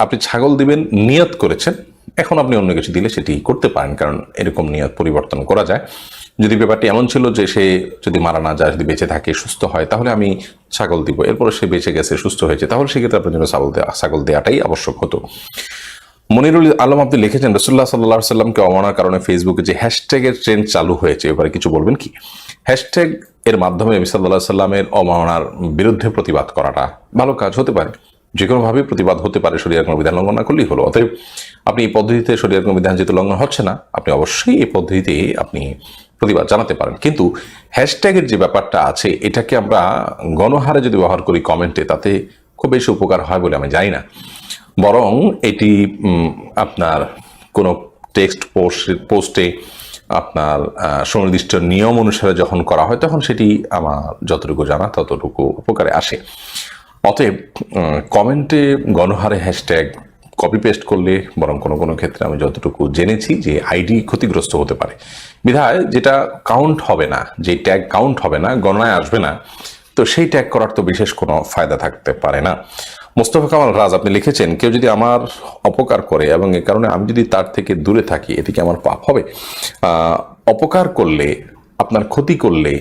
আপনি ছাগল দিবেন নিয়ত করেছেন, এখন আপনি অন্য কিছু দিলে সেটি করতে পারেন, কারণ এরকম নিয়ত পরিবর্তন করা যায়। যদি ব্যাপারটি এমন ছিল যে সে যদি মারা না যায়, যদি বেঁচে থাকে, সুস্থ হয়, তাহলে আমি ছাগল দিব, এরপরে সে বেঁচে গেছে, সুস্থ হয়েছে, তাহলে সেক্ষেত্রে আপনার জন্য ছাগল দেওয়াটাই আবশ্যক হতো। মনিরুল আলম আপনি লিখেছেন, রাসূলুল্লাহ সাল্লাল্লাহু আলাইহি সাল্লামকে অবমাননার কারণে ফেসবুকে যে হ্যাশট্যাগের ট্রেন্ড চালু হয়েছে, এবারে কিছু বলবেন কি? হ্যাশট্যাগ এর মাধ্যমে নবী সাল্লাল্লাহু আলাইহি সাল্লামের অবমাননার বিরুদ্ধে প্রতিবাদ করাটা ভালো কাজ হতে পারে, যে কোনোভাবে প্রতিবাদ হতে পারে, শরীয়তের কোনো বিধান লঙ্ঘন না করলেই হলো। অতএব আপনি এই পদ্ধতিতে শরীয়তের কোনো বিধান যেহেতু লঙ্ঘন হচ্ছে না, আপনি অবশ্যই এই পদ্ধতিতে আপনি প্রতিবাদ জানাতে পারেন। কিন্তু হ্যাশট্যাগের যে ব্যাপারটা আছে, এটাকে আমরা গণহারে যদি ব্যবহার করি কমেন্টে, তাতে খুব বেশি উপকার হয় বলে আমি জানি না। বরং এটি আপনার কোনো টেক্সট পোস্টে আপনার সুনির্দিষ্ট নিয়ম অনুসারে যখন করা হয়, তখন সেটি আমার যতটুকু জানা ততটুকু উপকারে আসে। অতএব কমেন্টে গণহারে হ্যাশট্যাগ কপি পেস্ট করলে বরং কোনো কোনো ক্ষেত্রে আমি যতটুকু জেনেছি যে আইডি ক্ষতিগ্রস্ত হতে পারে, বিধায় যেটা কাউন্ট হবে না, যে ট্যাগ কাউন্ট হবে না, গণনায় আসবে না, তো সেই ট্যাগ করার তো বিশেষ কোনো ফায়দা থাকতে পারে না। মোস্তফা কামাল রাজ আপনি লিখেছেন, কেউ যদি আমার অপকার করে এবং এ কারণে আমি যদি তার থেকে দূরে থাকি, এটি কি আমার পাপ হবে? অপকার করলে, আপনার ক্ষতি করলে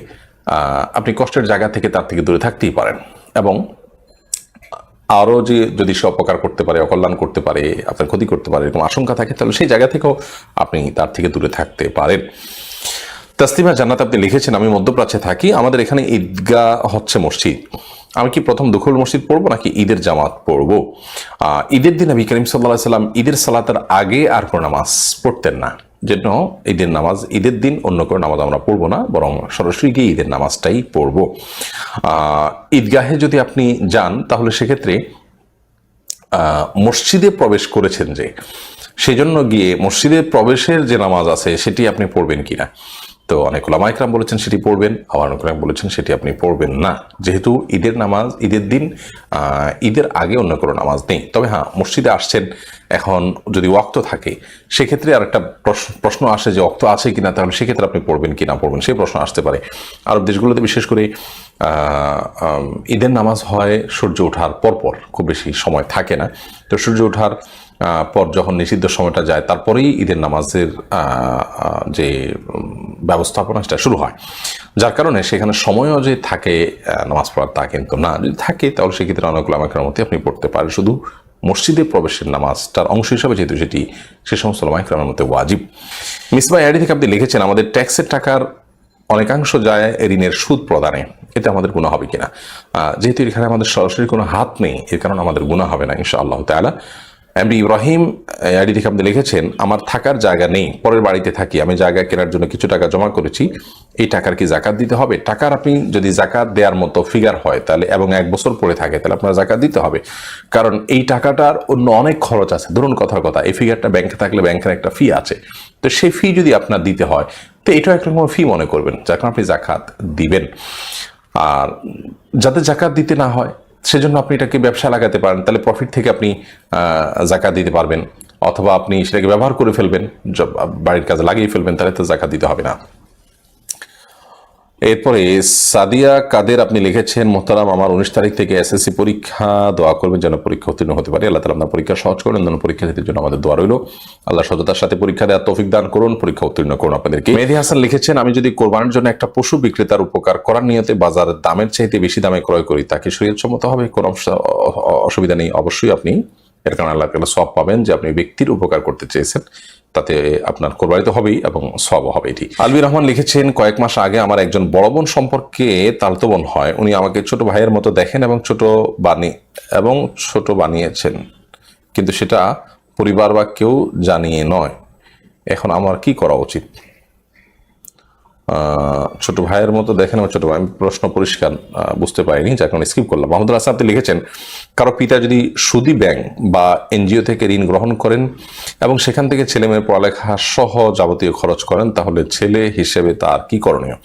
আপনি কষ্টের জায়গা থেকে তার থেকে দূরে থাকতেই পারেন, এবং আরও যে যদি সে অপকার করতে পারে, অকল্যাণ করতে পারে, আপনার ক্ষতি করতে পারে, এরকম আশঙ্কা থাকে, তাহলে সেই জায়গা থেকেও আপনি তার থেকে দূরে থাকতে পারেন। তাসলিমা জান্নাত আপনি লিখেছেন, আমি মধ্যপ্রাচ্যে থাকি, আমাদের এখানে ঈদগাহ হচ্ছে মসজিদ, আমি কি প্রথম দুখুল মসজিদ পড়বো নাকি ঈদের জামাত পড়বো? ঈদের দিন নবী করিম সাল্লাল্লাহু আলাইহি সাল্লাম ঈদের সালাতের আগে আর কোনো নামাজ পড়তেন না, জন্য ঈদের দিন অন্য কোনো নামাজ আমরা পড়বো না, বরং সরাসরি গিয়ে ঈদের নামাজটাই পড়বো। ঈদগাহে যদি আপনি যান, তাহলে সেক্ষেত্রে মসজিদে প্রবেশ করেছেন যে, সেজন্য গিয়ে মসজিদে প্রবেশের যে নামাজ আছে সেটি আপনি পড়বেন কিনা, তো অনেক ওলামা ইকরাম বলেছেন সেটি পড়বেন, আবার অনেক বলেছেন সেটি আপনি পড়বেন না, যেহেতু ঈদের দিন ঈদের আগে অন্য কোনো নামাজ নেই। তবে হ্যাঁ, মসজিদে আসছেন, এখন যদি ওয়াক্ত থাকে, সেক্ষেত্রে আর একটা প্রশ্ন আসে যে ওয়াক্ত আছে কিনা, তাহলে সেক্ষেত্রে আপনি পড়বেন কি না পড়বেন, সেই প্রশ্ন আসতে পারে। আরব দেশগুলোতে বিশেষ করে ঈদের নামাজ হয় সূর্য ওঠার পরপর, খুব বেশি সময় থাকে না, তো সূর্য ওঠার পর যখন নিষিদ্ধ সময়টা যায়, তারপরেই ঈদের নামাজের যে ব্যবস্থাপনা সেটা শুরু হয়, যার কারণে সেখানে সময়ও যে থাকে নামাজ পড়ার তা কিন্তু না। যদি থাকে তাহলে সেক্ষেত্রে অনেক ওলামা ইকরামের মতে আপনি পড়তে পারেন, শুধু মসজিদে প্রবেশের নামাজটার অংশ হিসাবে, যেহেতু সেটি সে সমস্ত ওলামা ইকরামের মতে ওয়াজিব। মিসবাহ আইডি থেকে আপনি লিখেছেন, আমাদের ট্যাক্সের টাকার অনেকাংশ যায় ঋণের সুদ প্রদানে, এতে আমাদের গুনাহ হবে কিনা? যেহেতু এখানে আমাদের সরাসরি কোনো হাত নেই, এর কারণে আমাদের গুনাহ হবে না ইনশাআল্লাহ তাআলা। এমডি ইব্রাহিম আইডি থেকে আপনি লিখেছেন, আমার থাকার জায়গা নেই, পরের বাড়িতে থাকি, আমি জায়গা কেনার জন্য কিছু টাকা জমা করেছি, এই টাকার কি জাকাত দিতে হবে? টাকার আপনি যদি জাকাত দেওয়ার মতো ফিগার হয় তাহলে, এবং 1 বছর পরে থাকে, তাহলে আপনার জাকাত দিতে হবে, কারণ এই টাকাটার অন্য অনেক খরচ আছে। ধরুন কথার কথা, এই ফিগারটা ব্যাংকে থাকলে ব্যাংকের একটা ফি আছে, তো সেই ফি যদি আপনার দিতে হয়, তো এটাও একটা রকম ফি মনে করবেন, যার কারণে আপনি জাকাত দিবেন। আর যাতে জাকাত দিতে না হয় সেজন্য আপনি এটাকে ব্যবসা লাগাতে পারেন, তাহলে প্রফিট থেকে আপনি জাকাত দিতে পারবেন, অথবা আপনি সেটাকে ব্যবহার করে ফেলবেন, বাড়ির কাজে লাগিয়ে ফেলবেন, তাহলে তো জাকাত দিতে হবে না। এরপরে সাদিয়া কাদের আপনি লিখেছেন, মোহতারাম আমার 19 তারিখ থেকে এসএসসি পরীক্ষা, দোয়া করবেন যেন পরীক্ষা উত্তীর্ণ হতে পারে। আল্লাহ তাআলা আপনার পরীক্ষা সহজ করুন, যেন পরীক্ষা দিতে জন্য আমাদের দোয়া রইল। আল্লাহ সততার সাথে পরীক্ষা দেওয়ার তৌফিক দান করুন, পরীক্ষা উত্তীর্ণ করুন আপনাদেরকে। মেহেদী হাসান লিখেছেন, আমি যদি কোরবানির জন্য একটা পশু বিক্রেতার উপকার করার নিয়তে বাজারের দামের চাইতে বেশি দামে ক্রয় করি, তাকে শরীয়তসম্মত হবে? কোনো অসুবিধা নেই, অবশ্যই আপনি এর কারণে আল্লাহ তাআলা সওয়াব পাবেন যে আপনি ব্যক্তির উপকার করতে চেয়েছেন, তাতে আপনার কোরবানি তো হবেই এবং সওয়াবও হবে। এটি আলবি রহমান লিখেছেন, কয়েক মাস আগে আমার একজন বড় বোন সম্পর্কে তালতো বোন হয়, উনি আমাকে ছোট ভাইয়ের মতো দেখেন এবং ছোট বানিয়েছেন, কিন্তু সেটা পরিবার বা কেউ জানিয়ে নয়। এখন আমার কি করা উচিত? ছোট ভাইয়ের মতো দেখেন এবং ছোট ভাই, আমি প্রশ্ন পরিষ্কার বুঝতে পারিনি, যার কারণে স্কিপ করলাম। মাহমুদুল হাসান আপনি লিখেছেন, কারো পিতা যদি সুদী ব্যাংক বা এনজিও থেকে ঋণ গ্রহণ করেন এবং সেখান থেকে ছেলে মেয়ের পড়ালেখা সহ যাবতীয় খরচ করেন, তাহলে ছেলে হিসেবে তার কি করণীয়?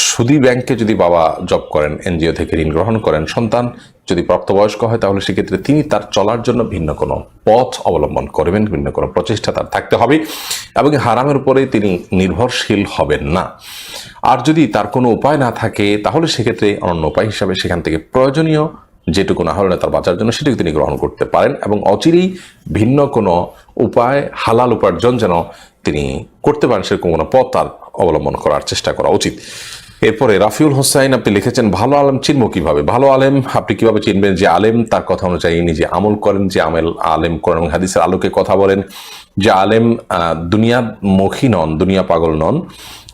সুদী ব্যাংকে যদি বাবা জব করেন, এনজিও থেকে ঋণ গ্রহণ করেন, সন্তান যদি প্রাপ্তবয়স্ক হয়, তাহলে সেক্ষেত্রে তিনি তার চলার জন্য ভিন্ন কোনো পথ অবলম্বন করবেন, ভিন্ন কোনো প্রচেষ্টা তার থাকতে হবে এবং হারামের উপরে তিনি নির্ভরশীল হবেন না। আর যদি তার কোনো উপায় না থাকে, তাহলে সেক্ষেত্রে অনন্য উপায় হিসাবে সেখান থেকে প্রয়োজনীয় যেটুকু না হলে তার বাঁচার জন্য সেটুকু তিনি গ্রহণ করতে পারেন এবং অচিরেই ভিন্ন কোনো উপায়, হালাল উপার্জন যেন তিনি করতে পারেন, সেরকম কোনো পথ তার অবলম্বন করার চেষ্টা করা উচিত। এরপরে রাফিউল হোসাইন আপনি লিখেছেন, ভালো আলেম চিনব কিভাবে? ভালো আলেম আপনি কিভাবে চিনবেন? যে আলেম তার কথা অনুযায়ী নিজে আমল করেন, যে আলেম করেন এবং হাদিসের আলোকে কথা বলেন, যে আলেম দুনিয়ামুখী নন, দুনিয়া পাগল নন,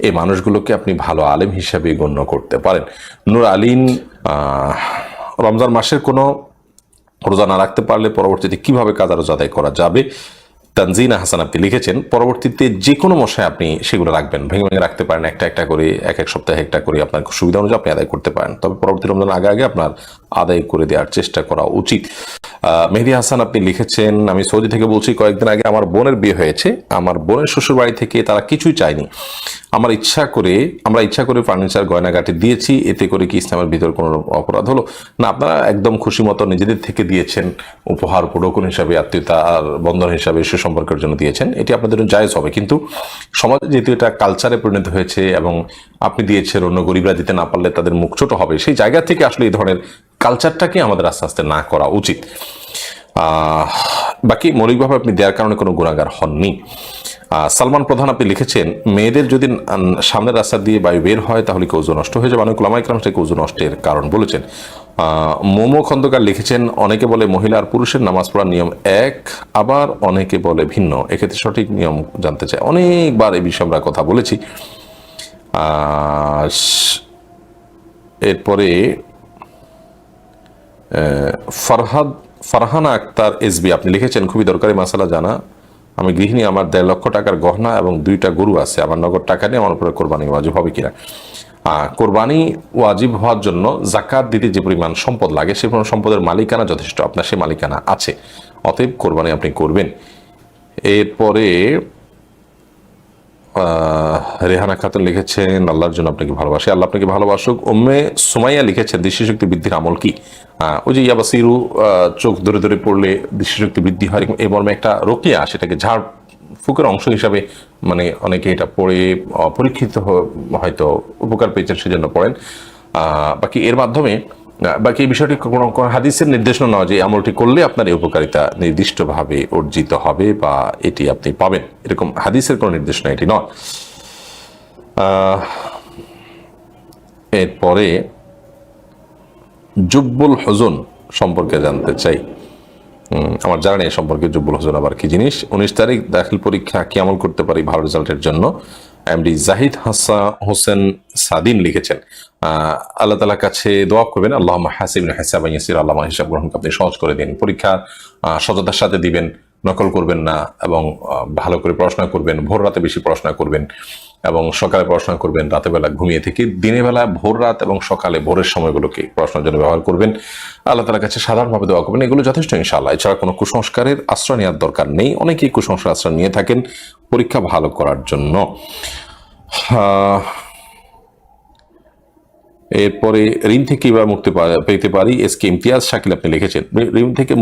এই মানুষগুলোকে আপনি ভালো আলেম হিসাবে গণ্য করতে পারেন। নূর আলীন, রমজান মাসের কোনো রোজা না রাখতে পারলে পরবর্তীতে কিভাবে কাজা রোজা আদায় করা যাবে? তানজিনা হাসান আপনি লিখেছেন, পরবর্তীতে যে কোনো মশায় আপনি সেগুলো রাখবেন, ভেঙে ভেঙে রাখতে পারেন, একটা করে, এক সপ্তাহে একটা করে আপনার সুবিধা অনুযায়ী আপনি আদায় করতে পারেন, তবে পরবর্তী রমজান আগে আপনার আদায় করে দেওয়ার চেষ্টা করা উচিত। মেহেদী হাসান আপনি লিখেছেন, আমি সৌদি থেকে বলছি, কয়েকদিন আগে আমার বোনের বিয়ে হয়েছে, আমার বোনের শ্বশুর বাড়ি থেকে তারা কিছুই চায়নি, আমরা ইচ্ছা করে ফার্নিচার গয়নাগাটি দিয়েছি, এতে করে কি ইসলামের ভিতর কোনো অপরাধ হলো? না, আপনারা একদম খুশি মতো নিজেদের থেকে দিয়েছেন, উপহার উপঢৌকন হিসাবে, আত্মীয়তার বন্ধন হিসাবে, সুসম্পর্কের জন্য দিয়েছেন, এটি আপনাদের জন্য জায়েজ হবে। কিন্তু সমাজে যেহেতু এটা কালচারে পরিণত হয়েছে এবং আপনি দিয়েছেন, অন্য গরিবরা দিতে না পারলে তাদের মুখ ছোট হবে, সেই জায়গা থেকে আসলে এই ধরনের কালচারটাকে আমাদের আস্তে আস্তে না করা উচিত। বাকি মৌলিকভাবে আপনি দেওয়ার কারণে কোনো গুণাগার হননি। সালমান প্রধান আপনি লিখেছেন, মেয়েদের যদি সামনের রাস্তা দিয়ে বায়ু বের হয় তাহলে কি ওযু নষ্ট হয়ে যাবে? অনেক উলামায়ে কেরাম সেটাকে ওযু নষ্টের কারণ বলেছেন। মোমো খন্দকার লিখেছেন, অনেকে বলে মহিলা আর পুরুষের নামাজ পড়ার নিয়ম এক, আবার অনেকে বলে ভিন্ন, এক্ষেত্রে সঠিক নিয়ম জানতে চাই। অনেকবার এই বিষয়ে আমরা কথা বলেছি। এরপরে ফারহানা আক্তার এসবি আপনি লিখেছেন, খুবই দরকারি মাসালা জানা, আমি গৃহিণী, আমার 1.5 লক্ষ টাকার গহনা এবং 2টা গরু আছে, আমার নগদ টাকা নিয়ে আমার উপরে কোরবানি ওয়াজিব হবে কিনা? কোরবানি ওয়াজিব হওয়ার জন্য জাকাত দিতে যে পরিমাণ সম্পদ লাগে, সে পরিমাণ সম্পদের মালিকানা যথেষ্ট, আপনার সে মালিকানা আছে, অতএব কোরবানি আপনি করবেন। এরপরে রেহানা খাতুন লিখেছেন, আল্লাহর জন্য আপনাকে ভালোবাসি, আল্লাহ আপনাকে ভালোবাসুক। উম্মে সুমাইয়া লিখেছেন, দৃষ্টিশক্তি বৃদ্ধির আমল কি? ওই যে ইয়াবাসিরু, চোখ ধরে ধরে পড়লে দৃষ্টিশক্তি বৃদ্ধি হয়, এই মর্মে একটা রোকিয়া, সেটাকে ঝাড় ফুকের অংশ হিসাবে মানে অনেকে এটা পড়ে পরীক্ষিত হয়তো উপকার পেয়েছেন, সেজন্য পড়েন। বাকি এর মাধ্যমে বাকি এই বিষয়টি কোনো হাদিসের নির্দেশনা নয় যে আমলটি করলে আপনার এই উপকারিতা নির্দিষ্টভাবে অর্জিত হবে বা এটি আপনি পাবেন, এরকম হাদিসের কোনো নির্দেশনা এটি নয়। এরপরে জুব্বুল হুজুন সম্পর্কে জানতে চাই, আমার জানা নেই সম্পর্কে জুব্বুল হুজুন আবার কি জিনিস। 19 তারিখ দাখিল পরীক্ষা কি আমল করতে পারি ভালো রেজাল্টের জন্য? এমডি জাহিদ হোসেন সাদিন লিখেছেন, আল্লাহ তাআলার কাছে দোয়া করবেন, আল্লাহুম্মা হাসিবনি হিসাবান ইয়াসিরা, আল্লাহ আমার হিসাব গ্রহণকে আপনি সহজ করে দিন, পরীক্ষা সততার সাথে দিবেন, নকল করবেন না এবং ভালো করে পড়াশোনা করবেন, ভোর রাতে বেশি পড়াশোনা করবেন, এবং সকালে পড়াশোনা করবেন, রাতের বেলা ঘুমিয়ে থেকে দিনের বেলা ভোর রাত এবং সকালে ভোরের সময়গুলোকে পড়াশোনার জন্য ব্যবহার করবেন। আল্লাহ তাআলার কাছে সাধারণভাবে দোয়া করবেন, এগুলো যথেষ্ট ইনশাআল্লাহ। এছাড়া কোনো কুসংস্কারের আশ্রয় নেওয়ার দরকার নেই। অনেকেই কুসংস্কার আশ্রয় নিয়ে থাকেন পরীক্ষা ভালো করার জন্য। এরপরে ঋণ থেকে এবার মুক্তি পেতে পারি, এসকে ইমতিয়াজ শাকিল আপনি লিখেছেন ঋণ থেকে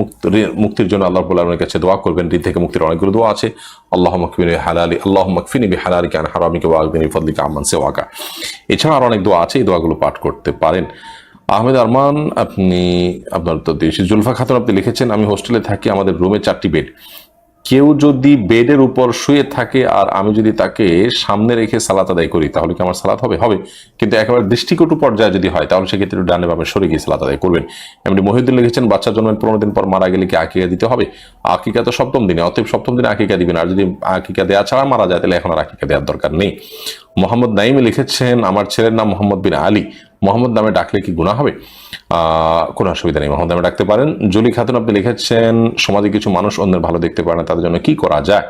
মুক্তির জন্য আল্লাহ রাব্বুল আলামিনের কাছে দোয়া করবেন। ঋণ থেকে মুক্তির অনেকগুলো দোয়া আছে। আল্লাহুম্মা কফিনি হালালি, আল্লাহুম্মা কফিনি বিহালালিকা আন হারামিকা ওয়া আগনিনি বিফদলিকা আম্মান সিওয়াকা। এছাড়া আরো অনেক দোয়া আছে, এই দোয়াগুলো পাঠ করতে পারেন। আহমেদ আরমান আপনি আপনার উত্তর দিয়েছি। জুলফা খাতুন আপনি লিখেছেন আমি হোস্টেলে থাকি, আমাদের রুমে 4টি বেড। কেউ যদি বেডের উপর শুয়ে থাকে আর আমি যদি তাকে সামনে রেখে সালাত আদায় করি তাহলে কি আমার সালাত হবে? হবে, কিন্তু একেবারে দৃষ্টিকটু পর্যায়ে যদি হয় তাহলে সেক্ষেত্রে ডানে বামে সরে গিয়ে সালাত আদায় করবেন। এমনি মহিউদ্দিন লিখেছেন বাচ্চা জন্মের 15 দিন পর মারা গেলে কি আকিকা দিতে হবে? আকিকা তো 7ম দিনে, অতএব 7ম দিনে আকিকা দিবেন। আর যদি আকিকা দেওয়া ছাড়া মারা যায় তাহলে এখন আর আকিকা দেওয়ার দরকার নেই। মোহাম্মদ নাইম লিখেছেন আমার ছেলের নাম মোহাম্মদ বিন আলী, মোহাম্মদ নামে ডাকলে কি গুনাহ হবে? কোনো অসুবিধা নেই, মোহাম্মদ নামে ডাকতে পারেন। জুলি খাতুন আপনি লিখেছেন সমাজে কিছু মানুষ অন্যের ভালো দেখতে পারে না, তাদের জন্য কি করা যায়?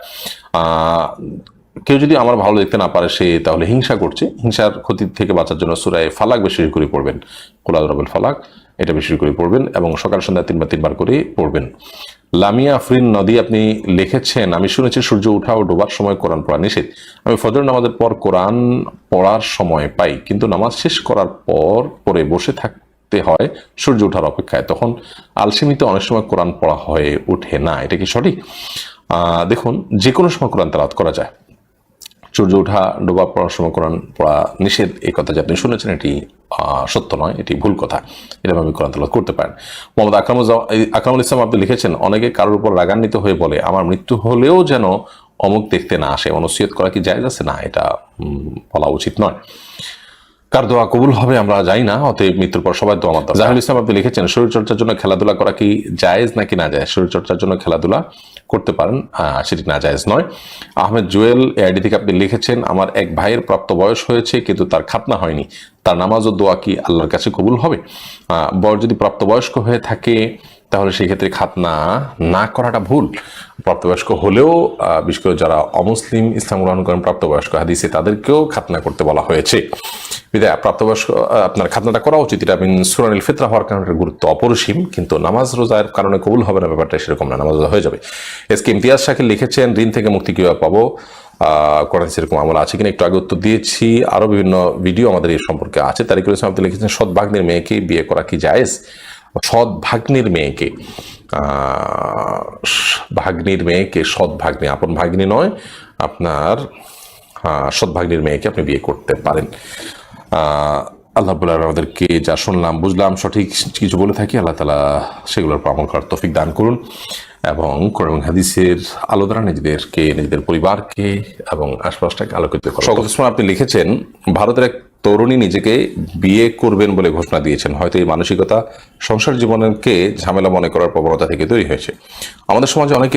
কেউ যদি আমার ভালো দেখতে না পারে সে তাহলে হিংসা করছে, হিংসার ক্ষতি থেকে বাঁচার জন্য সূরা ফালাক বেশি করে পড়বেন, কুল আউযু বিরাব্বিল ফালাক এটা বেশি করে পড়বেন এবং সকাল সন্ধ্যা 3বার করে পড়বেন। লামিয়া আফরিন নদী আপনি লিখেছেন আমি শুনেছি সূর্য ওঠা ও ডোবার সময় কোরআন পড়া নিষেধ। আমি ফজর নামাজের পর কোরআন পড়ার সময় পাই, কিন্তু নামাজ শেষ করার পর পরে বসে থাকতে হয় সূর্য ওঠার অপেক্ষায়, তখন আলসেমিতে অনেক সময় কোরআন পড়া হয়ে ওঠে না, এটা কি সঠিক? দেখুন, যে কোনো সময় কোরআন তেলাওয়াত করা যায়। সূর্য ওঠা ডোবা পড়ার সময় কোরআন পড়া নিষেধ এই কথা যে আপনি শুনেছেন এটি সত্য নয়, এটি ভুল কথা। এরকম আপনি কোরআন তেলাওয়াত করতে পারেন। মোহাম্মদ আকরামুল ইসলাম আপনি লিখেছেন অনেকে কারোর উপর রাগান্বিত হয়ে বলে আমার মৃত্যু হলেও যেন অমুক দেখতে না আসে, নসিহত করা কি জায়েজ আছে? না, এটা বলা উচিত নয়। কার দোয়া কবুল হবে আমরা জানি না, অতএব মৃত্যুর পর সবাই দোয়া মাত্র। জাহিদুল ইসলাম আপনি লিখেছেন শরীরচর্চার জন্য খেলাধুলা করা কি জায়েজ নাকি না জায়েজ? শরীরচর্চার জন্য খেলাধুলা করতে পারেন, সেটি না জায়েজ নয়। আহমেদ জুয়েল এআইডি থেকে আপনি লিখেছেন আমার এক ভাইয়ের প্রাপ্ত বয়স হয়েছে কিন্তু তার খাতনা হয়নি, তার নামাজ ও দোয়া কি আল্লাহর কাছে কবুল হবে? বর যদি প্রাপ্তবয়স্ক হয়ে থাকে তাহলে সেই ক্ষেত্রে খাতনা না করাটা ভুল। প্রাপ্তবয়স্ক হলেও বিশেষ করে যারা অমুসলিম ইসলাম গ্রহণ করেন প্রাপ্তবয়স্ক হাদিসে তাদেরকেও খাতনা করতে বলা হয়েছে, বিধায় প্রাপ্তবয়স্ক আপনার খাতনাটা করা উচিত। এটা সূরাতুল ফিতরা হওয়ার কারণে গুরুত্ব অপরিসীম, কিন্তু নামাজ রোজার কারণে কবুল হবে না ব্যাপারটা সেরকম না, নামাজ রোজা হয়ে যাবে। এসকে ইমতিয়াজ শাকিল লিখেছেন ঋণ থেকে মুক্তি কিভাবে পাবো, কোরআন সেরকম আমল আছে কিনা একটু আগে উত্তর দিয়েছি, আরো বিভিন্ন ভিডিও আমাদের এই সম্পর্কে আছে। তারিকুল ইসলাম আপনি লিখেছেন সৎ ভাগ্নের মেয়েকে বিয়ে করা কি জায়েজ? সৎ ভাগ্নির মেয়েকে, সৎ ভাগ্নি, আপন ভাগ্নি নয়, আপনার সৎ ভাগ্নির মেয়েকে আপনি বিয়ে করতে পারেন। আল্লাহ রাব্বুল আলামিন আমাদেরকে যা শুনলাম বুঝলাম সঠিক কিছু বলে থাকি, আল্লাহ তাআলা সেগুলোর আমল করার তৌফিক দান করুন এবং কোরআন হাদিসের আলো দ্বারা নিজেদেরকে, নিজেদের পরিবারকে এবং আশপাশটাকে আলোকিত করুন। শওকত ওসমান আপনি লিখেছেন ভারতের এক তরুণী নিজেকে বিয়ে করবেন বলে ঘোষণা দিয়েছেন, হয়তো এই মানসিকতা সংসার জীবনকে ঝামেলা মনে করার প্রবণতা থেকে তৈরি হয়েছে। আমাদের সমাজে অনেকে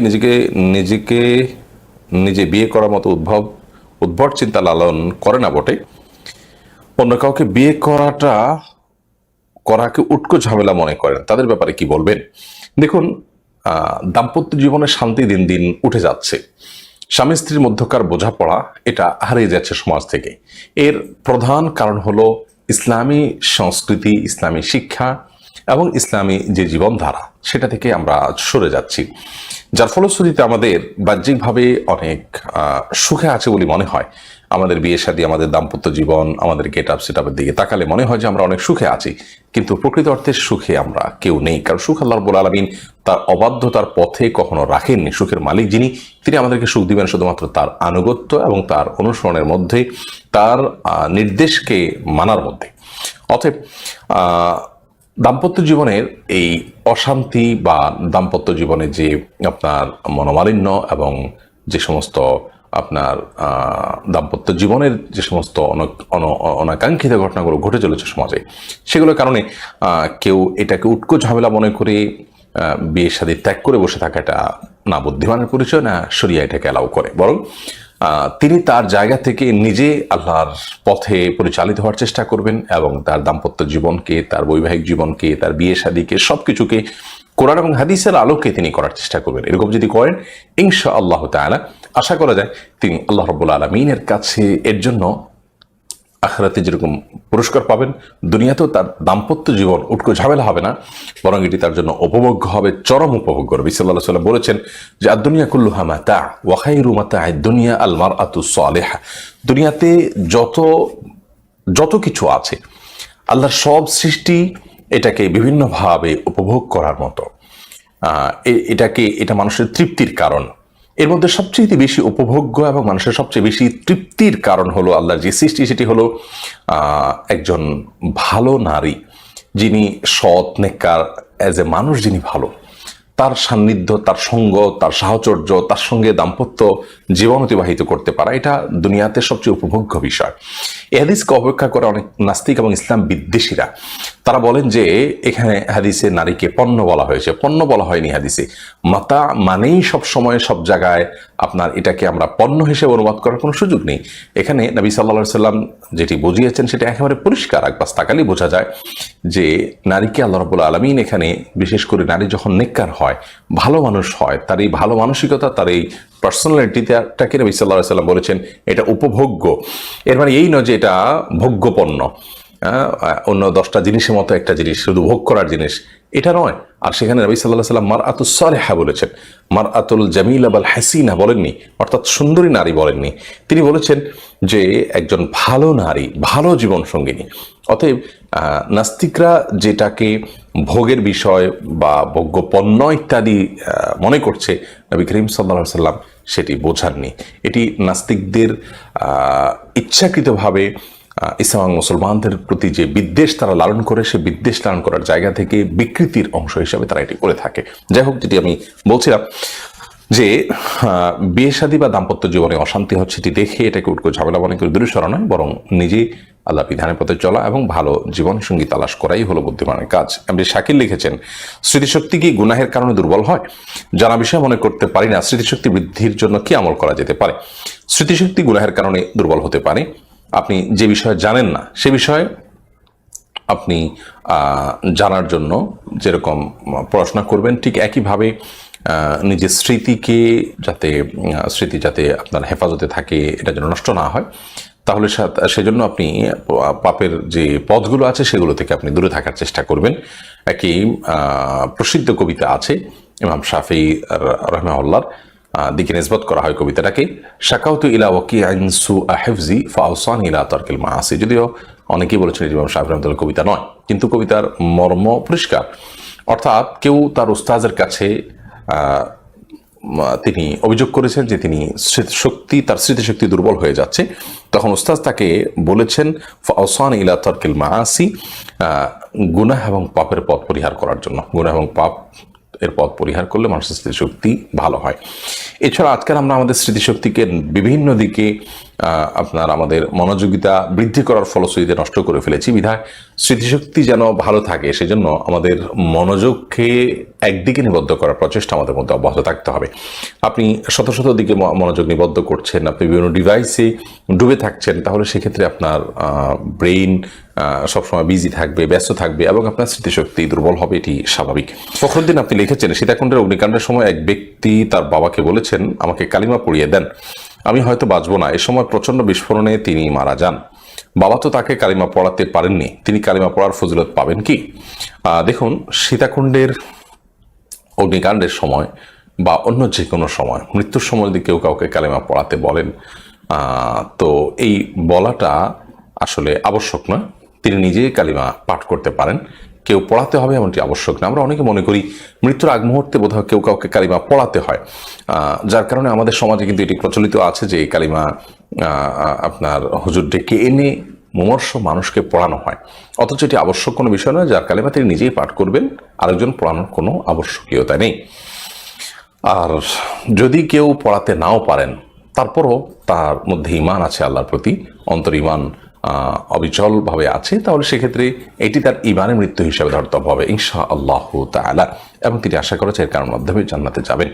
নিজে বিয়ে করার মতো উদ্ভট চিন্তা লালন করে না বটে, অন্য কাউকে বিয়ে করাকে উটকো ঝামেলা মনে করেন, তাদের ব্যাপারে কি বলবেন? দেখুন, দাম্পত্য জীবনে শান্তি দিন দিন উঠে যাচ্ছে, স্বামী স্ত্রীর মধ্যকার বোঝাপড়া এটা হারিয়ে যাচ্ছে সমাজ থেকে। এর প্রধান কারণ হলো ইসলামী সংস্কৃতি, ইসলামী শিক্ষা এবং ইসলামী যে জীবনধারা সেটা থেকে আমরা সরে যাচ্ছি, যার ফলশ্রুতিতে আমাদের বাহ্যিকভাবে অনেক সুখে আছে বলে মনে হয়। আমাদের বিয়ে শাদী, আমাদের দাম্পত্য জীবন, আমাদের গেট আপ সেট আপের দিকে তাকালে মনে হয় যে আমরা অনেক সুখে আছি, কিন্তু প্রকৃত অর্থে সুখে আমরা কেউ নেই। কারণ সুখ আল্লাহ রাব্বুল আলামিন তার অবাধ্যতার পথে কখনো রাখেননি। সুখের মালিক যিনি, তিনি আমাদেরকে সুখ দিবেন শুধুমাত্র তার আনুগত্য এবং তার অনুসরণের মধ্যে, তার নির্দেশকে মানার মধ্যে। অতএব দাম্পত্য জীবনের এই অশান্তি বা দাম্পত্য জীবনে যে আপনার মনোমালিন্য এবং যে সমস্ত আপনার দাম্পত্য জীবনের যে সমস্ত অনাকাঙ্ক্ষিত ঘটনাগুলো ঘটে চলেছে সমাজে, সেগুলোর কারণে কেউ এটাকে উটকো ঝামেলা মনে করে বিয়ে শাদী ত্যাগ করে বসে থাকাটা না বুদ্ধিমানের পরিচয়, না শরিয়া এটাকে অ্যালাউ করে। বরং তিনি তার জায়গা থেকে নিজে আল্লাহর পথে পরিচালিত হওয়ার চেষ্টা করবেন এবং তার দাম্পত্য জীবনকে, তার বৈবাহিক জীবনকে, তার বিয়ে শাদীকে, সবকিছুকে কোরআন এবং হাদিসের আলোকে তিনি করার চেষ্টা করবেন। এরকম যদি করেন ইনশাআল্লাহ তাআলা আশা করা যায় তিনি আল্লাহ রাব্বুল আলামিনের কাছে এর জন্য আখিরাতে যেরকম পুরস্কার পাবেন, দুনিয়াতেও তার দাম্পত্য জীবন উটকো ঝামেলা হবে না, বরং এটি তার জন্য উপভোগ্য হবে, চরম উপভোগ্য। নবী সাল্লাল্লাহু আলাইহি ওয়াসাল্লাম বলেছেন যে আদ-দুনিয়া কুল্লুহা মাতা' ওয়া খায়রু মাতা'আদ দুনিয়া আল মারআতু সালিহা। দুনিয়াতে যত কিছু আছে আল্লাহর সব সৃষ্টি এটাকে বিভিন্নভাবে উপভোগ করার মতো, এটা মানুষের তৃপ্তির কারণ। এর মধ্যে সবচেয়ে বেশি উপভোগ্য এবং মানুষের সবচেয়ে বেশি তৃপ্তির কারণ হলো আল্লাহর যে সৃষ্টি, সেটি হলো একজন ভালো নারী, যিনি সৎ নেককার, অ্যাজ এ মানুষ যিনি ভালো, তার সান্নিধ্য, তার সঙ্গ, তার সাহচর্য, তার সঙ্গে দাম্পত্য জীবন অতিবাহিত করতে পারা, এটা দুনিয়াতে সবচেয়ে উপভোগ্য বিষয়। এই হাদিসকে অপেক্ষা করে অনেক নাস্তিক এবং ইসলাম বিদ্বেষীরা তারা বলেন যে এখানে হাদিসে নারীকে পণ্য বলা হয়েছে। পণ্য বলা হয়নি হাদিসে। মাতা মানেই সব সময় সব জায়গায় আপনার এটাকে আমরা পণ্য হিসেবে অনুবাদ করার কোনো সুযোগ নেই। এখানে নবী সাল্লাল্লাহু আলাইহি সাল্লাম যেটি বুঝিয়েছেন সেটা একেবারে পরিষ্কার, একবার তাকালেই বোঝা যায় যে নারীকে আল্লাহ রাব্বুল আলামিন এখানে, বিশেষ করে নারী যখন নেককার হয়, ভালো মানুষ হয়, তার এই ভালো মানসিকতা, তার এই পার্সোনালিটিটাকে নবী সাল্লাল্লাহু আলাইহি সাল্লাম বলেছেন এটা উপভোগ্য। এর মানে এই নয় যে এটা ভোগ্য পণ্য, অন্য 10টা জিনিসের মতো একটা জিনিস, শুধু ভোগ করার জিনিস, এটা নয়। আর সেখানে নবী সাল্লাল্লাহু আলাইহি সাল্লাম মারআতুস সালিহা বলেছেন, মারআতুল জামিলা বাল হাসিনা বলেননি, অর্থাৎ সুন্দরী নারী বলেননি। তিনি বলেছেন যে একজন ভালো নারী, ভালো জীবন সঙ্গিনী। অতএব নাস্তিকরা যেটাকে ভোগের বিষয় বা ভোগ্য পণ্য ইত্যাদি মনে করছে, নবী করিম সাল্লাল্লাহু আলাইহি সাল্লাম সেটি বোঝাননি। এটি নাস্তিকদের ইচ্ছাকৃতভাবে ইসলাম মুসলমানদের প্রতি যে বিদ্বেষ তারা লালন করে, সে বিদ্বেষ লালন করার জায়গা থেকে বিকৃতির অংশ হিসাবে তারা এটি করে থাকে। যাই হোক, যেটি আমি বলছিলাম যে বিয়ে শাদী বা দাম্পত্য জীবনে অশান্তি হচ্ছে এটি দেখে এটাকে উটকো ঝামেলা মনে করে দূরে সরানো নয়, বরং নিজে আল্লাহ বিধানের পথে চলা এবং ভালো জীবন সঙ্গী তালাশ করাই হলো বুদ্ধিমানের কাজ। এমনি শাকিল লিখেছেন, স্মৃতিশক্তি কি গুনাহের কারণে দুর্বল হয়? জানা বিষয় মনে করতে পারি না, স্মৃতিশক্তি বৃদ্ধির জন্য কি আমল করা যেতে পারে? স্মৃতিশক্তি গুনাহের কারণে দুর্বল হতে পারে। আপনি যে বিষয়ে জানেন না সে বিষয়ে আপনি জানার জন্য যেরকম পড়াশোনা করবেন, ঠিক একইভাবে নিজের স্মৃতি যাতে আপনার হেফাজতে থাকে, এটা যেন নষ্ট না হয়, তাহলে সেজন্য আপনি পাপের যে পথগুলো আছে সেগুলো থেকে আপনি দূরে থাকার চেষ্টা করবেন। একই প্রসিদ্ধ কবিতা আছে ইমাম শাফি রাহিমাহুল্লাহর দিকে নিসবত করা হয় কবিতাটাকে, শাকাউতু ইলা ওয়াকিআন সুআ হিফজি ফাআওসানি ইলা তারকিল মাআসি। যদিও অনেকেই বলেছেন ইমাম শাফি রাহিমাহুল্লাহর কবিতা নয়, কিন্তু কবিতার মর্ম পরিষ্কার। অর্থাৎ কেউ তার উস্তাদের কাছে তিনি অভিযোগ করেছেন যে তার স্মৃতিশক্তি দুর্বল হয়ে যাচ্ছে। তখন উস্তাদ তাকে বলেছেন ফাআওসানি ইলা তারকিল মাআসি, গুনাহ এবং পাপের পথ পরিহার করার জন্য। গুনাহ এবং পাপ এর পথ পরিহার করলে মানুষের স্মৃতিশক্তি ভালো হয়। এছাড়া আজকাল আমরা আমাদের স্মৃতিশক্তিকে বিভিন্ন দিকে আমাদের মনোযোগিতা বৃদ্ধি করার ফলশ্রুতিতে নষ্ট করে ফেলেছি। বিধায় স্মৃতিশক্তি যেন ভালো থাকে সেজন্য আমাদের মনোযোগকে একদিকে নিবদ্ধ করার প্রচেষ্টা আমাদের মধ্যে অব্যাহত থাকতে হবে। আপনি শত শত দিকে মনোযোগ নিবদ্ধ করছেন, আপনি বিভিন্ন ডিভাইসে ডুবে থাকছেন, তাহলে সেক্ষেত্রে আপনার ব্রেইন সবসময় বিজি থাকবে, ব্যস্ত থাকবে এবং আপনার স্মৃতিশক্তি দুর্বল হবে, এটি স্বাভাবিক। ফখরুদ্দিন আপনি লিখেছেন, সীতাকুণ্ডের অগ্নিকাণ্ডের সময় এক ব্যক্তি তার বাবাকে বলেছেন আমাকে কালিমা পড়িয়ে দেন, আমি হয়তো বাঁচবো না। এ সময় প্রচন্ড বিস্ফোরণে তিনি মারা যান। বাবা তো তাকে কালিমা পড়াতে পারেননি, তিনি কালিমা পড়ার ফজিলত পাবেন কি? দেখুন, সীতাকুণ্ডের অগ্নিকাণ্ডের সময় বা অন্য যে কোনো সময়, মৃত্যুর সময় যদি কেউ কাউকে কালিমা পড়াতে বলেন, তো এই বলাটা আসলে আবশ্যক নয়। তিনি নিজেই কালিমা পাঠ করতে পারেন, কেউ পড়াতে হবে এমনটি আবশ্যক না। আমরা অনেকে মনে করি মৃত্যুর আগ মুহূর্তে বোধহয় কেউ কাউকে কালিমা পড়াতে হয়, যার কারণে আমাদের সমাজে কিন্তু এটি প্রচলিত আছে যে এই কালিমা আপনার হুজুর ডেকে এনে মুমূর্ষ মানুষকে পড়ানো হয়, অথচ এটি আবশ্যক কোনো বিষয় নয়। যার কালিমা তিনি নিজেই পাঠ করবেন, আরেকজন পড়ানোর কোনো আবশ্যকীয়তা নেই। আর যদি কেউ পড়াতে নাও পারেন, তারপরও তার মধ্যে ঈমান আছে আল্লাহর প্রতি, অন্তর ঈমান অবিচলভাবে আছে, তাহলে সেক্ষেত্রে এটি তার ঈমানের মৃত্যু হিসাবে ধরতে হবে ইনশাআল্লাহু তাআলা, এবং তিনি আশা করেছেন এর কারণ মাধ্যমে জান্নাতে যাবেন।